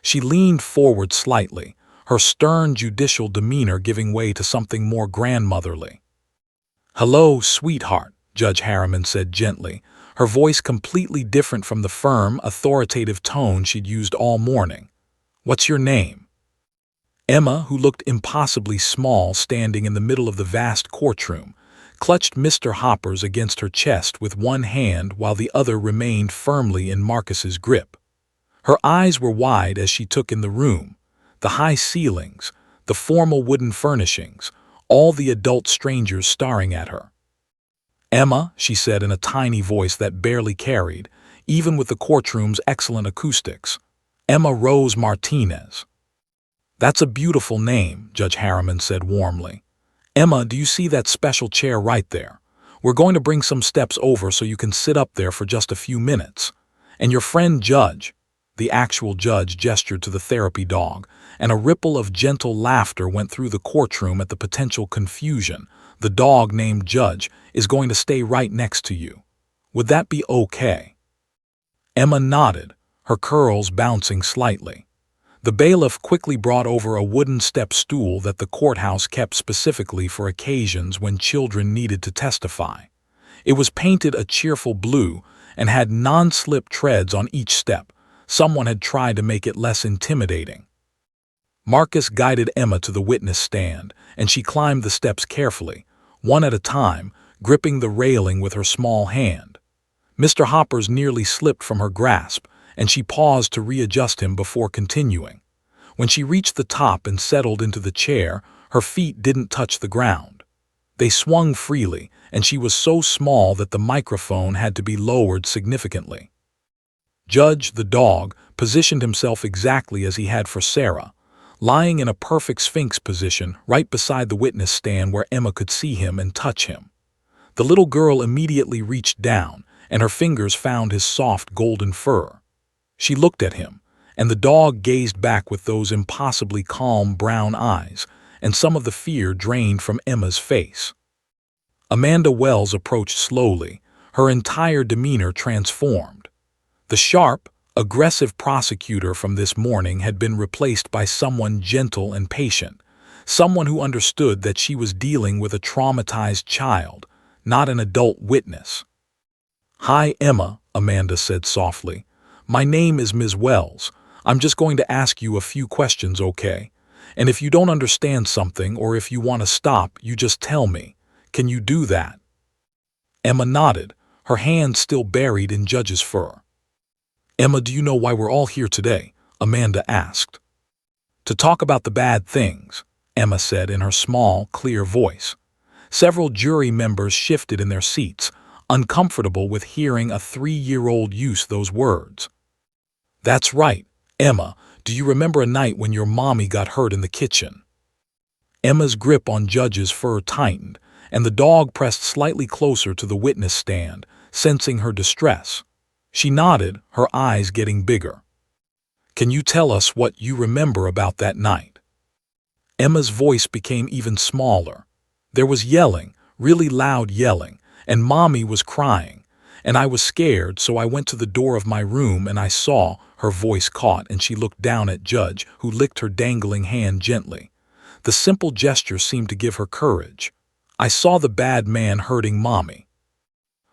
She leaned forward slightly, her stern judicial demeanor giving way to something more grandmotherly. "Hello, sweetheart," Judge Harriman said gently, her voice completely different from the firm, authoritative tone she'd used all morning. "What's your name?" Emma, who looked impossibly small standing in the middle of the vast courtroom, clutched Mr. Hoppers against her chest with one hand while the other remained firmly in Marcus's grip. Her eyes were wide as she took in the room, the high ceilings, the formal wooden furnishings, all the adult strangers staring at her. "Emma," she said in a tiny voice that barely carried, even with the courtroom's excellent acoustics. "Emma Rose Martinez." "That's a beautiful name," Judge Harriman said warmly. "Emma, do you see that special chair right there? We're going to bring some steps over so you can sit up there for just a few minutes. And your friend Judge," the actual judge gestured to the therapy dog, and a ripple of gentle laughter went through the courtroom at the potential confusion. "The dog named Judge is going to stay right next to you. Would that be okay?" Emma nodded, her curls bouncing slightly. The bailiff quickly brought over a wooden step stool that the courthouse kept specifically for occasions when children needed to testify. It was painted a cheerful blue and had non-slip treads on each step. Someone had tried to make it less intimidating. Marcus guided Emma to the witness stand, and she climbed the steps carefully, one at a time, gripping the railing with her small hand. Mr. Hoppers nearly slipped from her grasp, and she paused to readjust him before continuing. When she reached the top and settled into the chair, her feet didn't touch the ground. They swung freely, and she was so small that the microphone had to be lowered significantly. Judge, the dog, positioned himself exactly as he had for Sarah, lying in a perfect sphinx position right beside the witness stand where Emma could see him and touch him. The little girl immediately reached down, and her fingers found his soft golden fur. She looked at him, and the dog gazed back with those impossibly calm brown eyes, and some of the fear drained from Emma's face. Amanda Wells approached slowly, her entire demeanor transformed. The sharp, aggressive prosecutor from this morning had been replaced by someone gentle and patient, someone who understood that she was dealing with a traumatized child, not an adult witness. "Hi, Emma," Amanda said softly. "My name is Ms. Wells. I'm just going to ask you a few questions, okay? And if you don't understand something or if you want to stop, you just tell me. Can you do that?" Emma nodded, her hand still buried in Judge's fur. "Emma, do you know why we're all here today?" Amanda asked. "To talk about the bad things," Emma said in her small, clear voice. Several jury members shifted in their seats, uncomfortable with hearing a 3-year-old use those words. "That's right, Emma. Do you remember a night when your mommy got hurt in the kitchen?" Emma's grip on Judge's fur tightened, and the dog pressed slightly closer to the witness stand, sensing her distress. She nodded, her eyes getting bigger. "Can you tell us what you remember about that night?" Emma's voice became even smaller. "There was yelling, really loud yelling, and Mommy was crying, and I was scared, so I went to the door of my room and I saw Her voice caught, and she looked down at Judge, who licked her dangling hand gently. The simple gesture seemed to give her courage. "I saw the bad man hurting Mommy."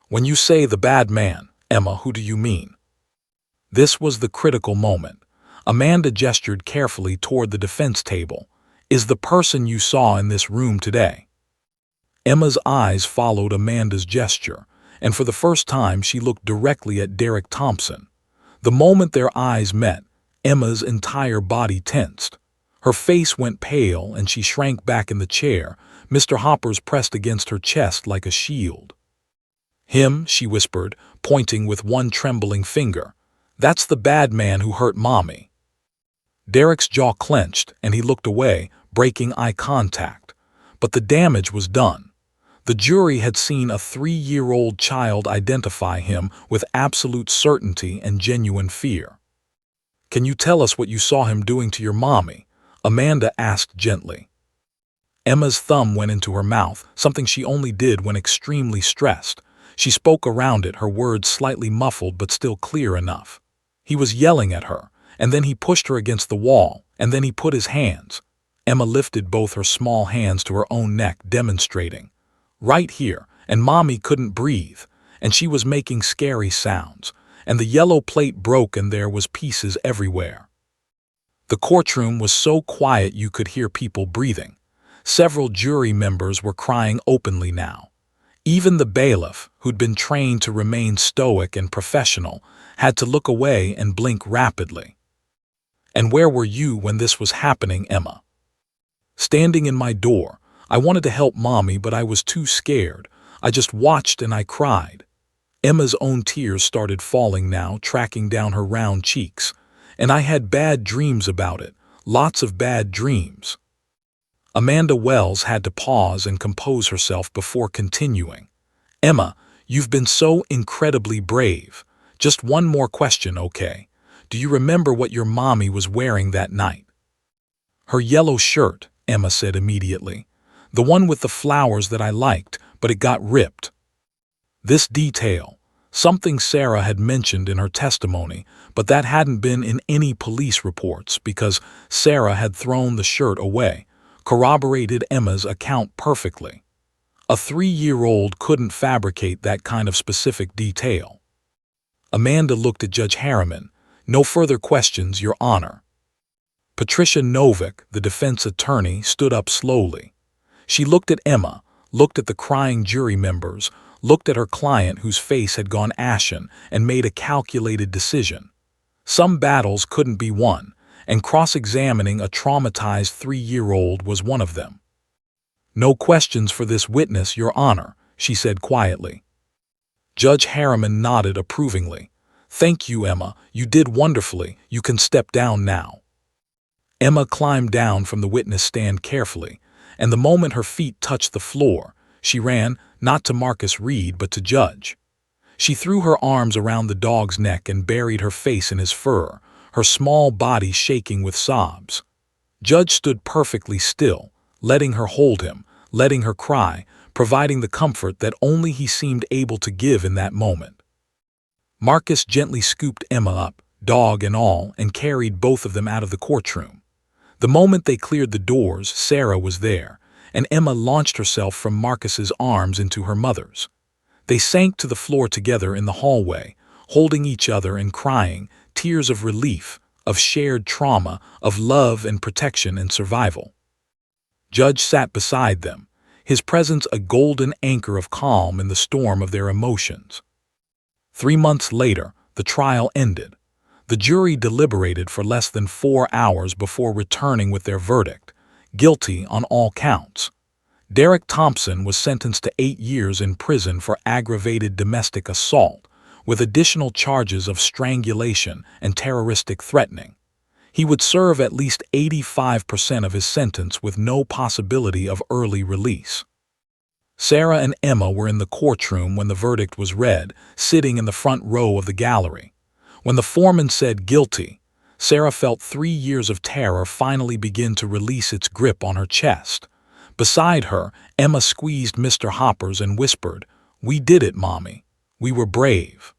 "When you say the bad man, Emma, who do you mean?" This was the critical moment. Amanda gestured carefully toward the defense table. "Is the person you saw in this room today?" Emma's eyes followed Amanda's gesture, and for the first time she looked directly at Derek Thompson. The moment their eyes met, Emma's entire body tensed. Her face went pale and she shrank back in the chair, Mr. Hoppers pressed against her chest like a shield. "Him," she whispered, pointing with one trembling finger. "That's the bad man who hurt Mommy." Derek's jaw clenched and he looked away, breaking eye contact. But the damage was done. The jury had seen a 3-year-old child identify him with absolute certainty and genuine fear. "Can you tell us what you saw him doing to your Mommy?" Amanda asked gently. Emma's thumb went into her mouth, something she only did when extremely stressed. She spoke around it, her words slightly muffled but still clear enough. "He was yelling at her, and then he pushed her against the wall, and then he put his hands." Emma lifted both her small hands to her own neck, demonstrating. "Right here, and Mommy couldn't breathe, and she was making scary sounds, and the yellow plate broke and there was pieces everywhere." The courtroom was so quiet you could hear people breathing. Several jury members were crying openly now. Even the bailiff, who'd been trained to remain stoic and professional, had to look away and blink rapidly. "And where were you when this was happening, Emma?" "Standing in my door. I wanted to help Mommy, but I was too scared. I just watched and I cried." Emma's own tears started falling now, tracking down her round cheeks. "And I had bad dreams about it. Lots of bad dreams." Amanda Wells had to pause and compose herself before continuing. "Emma, you've been so incredibly brave. Just one more question, okay? Do you remember what your Mommy was wearing that night?" "Her yellow shirt," Emma said immediately. "The one with the flowers that I liked, but it got ripped." This detail, something Sarah had mentioned in her testimony, but that hadn't been in any police reports because Sarah had thrown the shirt away, corroborated Emma's account perfectly. A 3-year-old couldn't fabricate that kind of specific detail. Amanda looked at Judge Harriman. "No further questions, Your Honor." Patricia Novick, the defense attorney, stood up slowly. She looked at Emma, looked at the crying jury members, looked at her client whose face had gone ashen, and made a calculated decision. Some battles couldn't be won, and cross-examining a traumatized 3-year-old was one of them. "No questions for this witness, Your Honor," she said quietly. Judge Harriman nodded approvingly. "Thank you, Emma. You did wonderfully. You can step down now." Emma climbed down from the witness stand carefully, and the moment her feet touched the floor, she ran, not to Marcus Reed but to Judge. She threw her arms around the dog's neck and buried her face in his fur, her small body shaking with sobs. Judge stood perfectly still, letting her hold him, letting her cry, providing the comfort that only he seemed able to give in that moment. Marcus gently scooped Emma up, dog and all, and carried both of them out of the courtroom. The moment they cleared the doors, Sarah was there, and Emma launched herself from Marcus's arms into her mother's. They sank to the floor together in the hallway, holding each other and crying, tears of relief, of shared trauma, of love and protection and survival. Judge sat beside them, his presence a golden anchor of calm in the storm of their emotions. 3 months later, the trial ended. The jury deliberated for less than 4 hours before returning with their verdict, guilty on all counts. Derek Thompson was sentenced to 8 years in prison for aggravated domestic assault, with additional charges of strangulation and terroristic threatening. He would serve at least 85% of his sentence with no possibility of early release. Sarah and Emma were in the courtroom when the verdict was read, sitting in the front row of the gallery. When the foreman said guilty, Sarah felt 3 years of terror finally begin to release its grip on her chest. Beside her, Emma squeezed Mr. Hoppers and whispered, "We did it, Mommy. We were brave."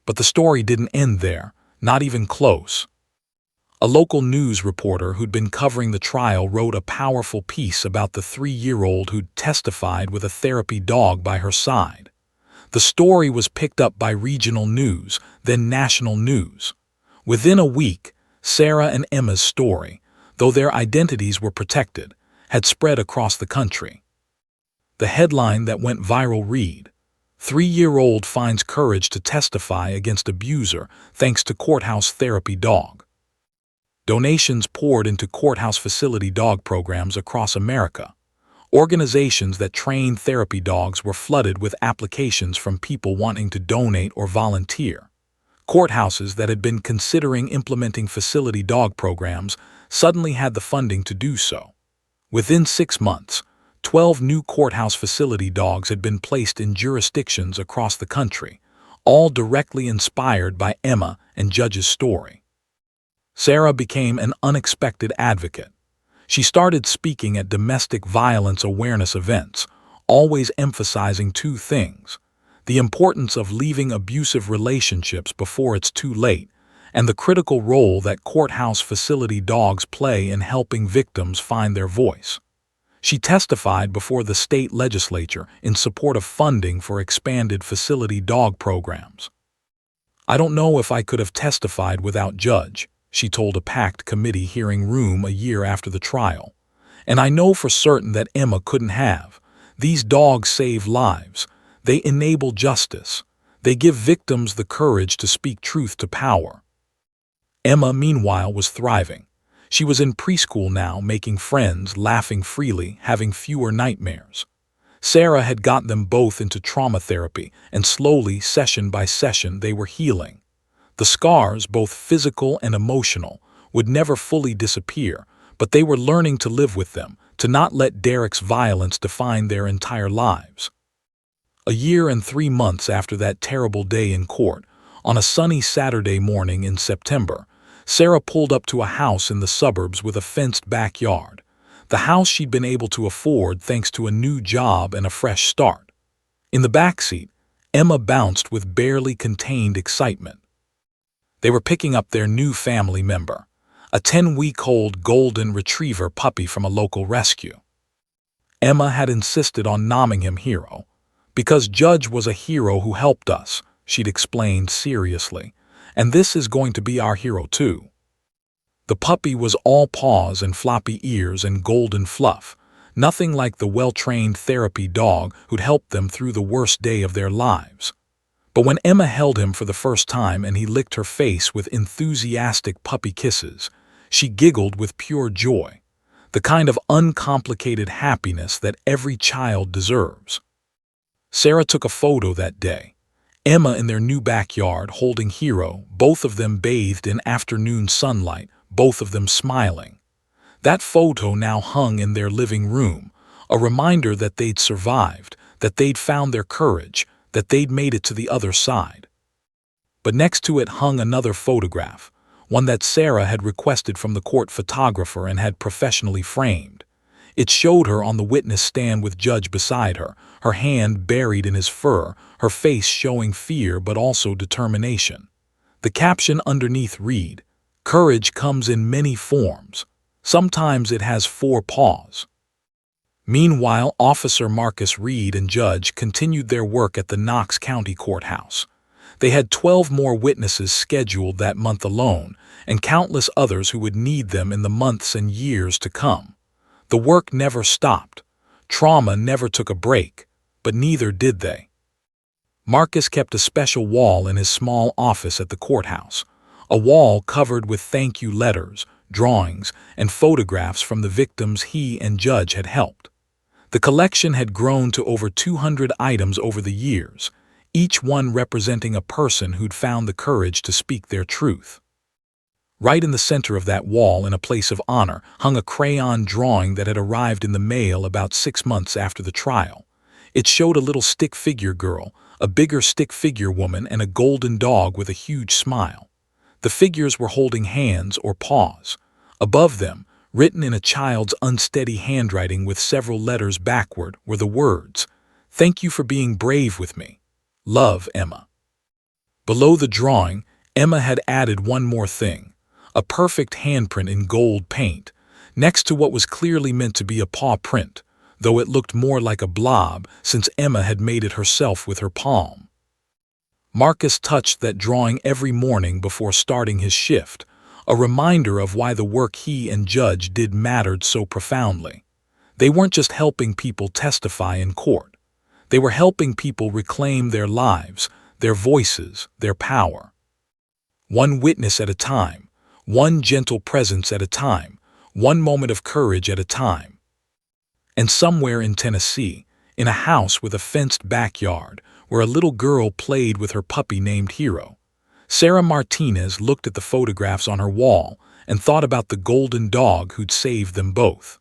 But the story didn't end there. Not even close. A local news reporter who'd been covering the trial wrote a powerful piece about the 3-year-old who'd testified with a therapy dog by her side. The story was picked up by regional news, then national news. Within a week, Sarah and Emma's story, though their identities were protected, had spread across the country. The headline that went viral read, "3-year-old finds courage to testify against abuser thanks to courthouse therapy dog." Donations poured into courthouse facility dog programs across America. Organizations that train therapy dogs were flooded with applications from people wanting to donate or volunteer. Courthouses that had been considering implementing facility dog programs suddenly had the funding to do so. Within 6 months, 12 new courthouse facility dogs had been placed in jurisdictions across the country, all directly inspired by Emma and Judge's story. Sarah became an unexpected advocate. She started speaking at domestic violence awareness events, always emphasizing 2 things: the importance of leaving abusive relationships before it's too late, and the critical role that courthouse facility dogs play in helping victims find their voice. She testified before the state legislature in support of funding for expanded facility dog programs. "I don't know if I could have testified without Judge," she told a packed committee hearing room a year after the trial. "And I know for certain that Emma couldn't have. These dogs save lives. They enable justice. They give victims the courage to speak truth to power." Emma, meanwhile, was thriving. She was in preschool now, making friends, laughing freely, having fewer nightmares. Sarah had got them both into trauma therapy, and slowly, session by session, they were healing. The scars, both physical and emotional, would never fully disappear, but they were learning to live with them, to not let Derek's violence define their entire lives. A year and 3 months after that terrible day in court, on a sunny Saturday morning in September, Sarah pulled up to a house in the suburbs with a fenced backyard, the house she'd been able to afford thanks to a new job and a fresh start. In the backseat, Emma bounced with barely contained excitement. They were picking up their new family member, a 10-week-old golden retriever puppy from a local rescue. Emma had insisted on naming him Hero, because Judge was a hero who helped us, she'd explained seriously, and this is going to be our hero too. The puppy was all paws and floppy ears and golden fluff, nothing like the well-trained therapy dog who'd helped them through the worst day of their lives. But when Emma held him for the first time and he licked her face with enthusiastic puppy kisses, she giggled with pure joy, the kind of uncomplicated happiness that every child deserves. Sarah took a photo that day, Emma in their new backyard holding Hero, both of them bathed in afternoon sunlight, both of them smiling. That photo now hung in their living room, a reminder that they'd survived, that they'd found their courage, that they'd made it to the other side. But next to it hung another photograph, one that Sarah had requested from the court photographer and had professionally framed. It showed her on the witness stand with Judge beside her, her hand buried in his fur, her face showing fear but also determination. The caption underneath read, "Courage comes in many forms. Sometimes it has 4 paws." Meanwhile, Officer Marcus Reed and Judge continued their work at the Knox County Courthouse. They had 12 more witnesses scheduled that month alone, and countless others who would need them in the months and years to come. The work never stopped. Trauma never took a break, but neither did they. Marcus kept a special wall in his small office at the courthouse, a wall covered with thank you letters, drawings, and photographs from the victims he and Judge had helped. The collection had grown to over 200 items over the years, each one representing a person who'd found the courage to speak their truth. Right in the center of that wall, in a place of honor, hung a crayon drawing that had arrived in the mail about 6 months after the trial. It showed a little stick figure girl, a bigger stick figure woman, and a golden dog with a huge smile. The figures were holding hands or paws. Above them, written in a child's unsteady handwriting with several letters backward, were the words, "Thank you for being brave with me. Love, Emma." Below the drawing, Emma had added one more thing, a perfect handprint in gold paint, next to what was clearly meant to be a paw print, though it looked more like a blob since Emma had made it herself with her palm. Marcus touched that drawing every morning before starting his shift, a reminder of why the work he and Judge did mattered so profoundly. They weren't just helping people testify in court. They were helping people reclaim their lives, their voices, their power. One witness at a time, one gentle presence at a time, one moment of courage at a time. And somewhere in Tennessee, in a house with a fenced backyard, where a little girl played with her puppy named Hero, Sarah Martinez looked at the photographs on her wall and thought about the golden dog who'd saved them both.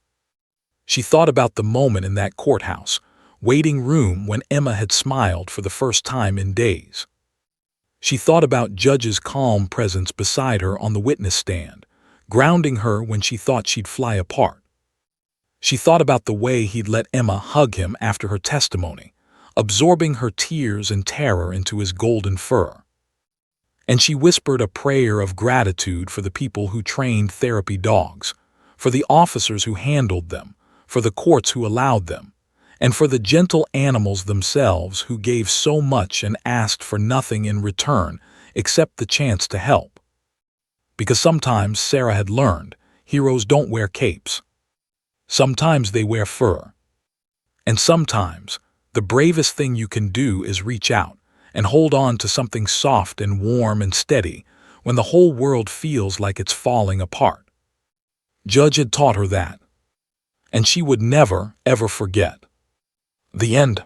She thought about the moment in that courthouse, waiting room when Emma had smiled for the first time in days. She thought about Judge's calm presence beside her on the witness stand, grounding her when she thought she'd fly apart. She thought about the way he'd let Emma hug him after her testimony, absorbing her tears and terror into his golden fur. And she whispered a prayer of gratitude for the people who trained therapy dogs, for the officers who handled them, for the courts who allowed them, and for the gentle animals themselves who gave so much and asked for nothing in return except the chance to help. Because sometimes, Sarah had learned, heroes don't wear capes. Sometimes they wear fur. And sometimes, the bravest thing you can do is reach out and hold on to something soft and warm and steady when the whole world feels like it's falling apart. Judge had taught her that, and she would never, ever forget. The end.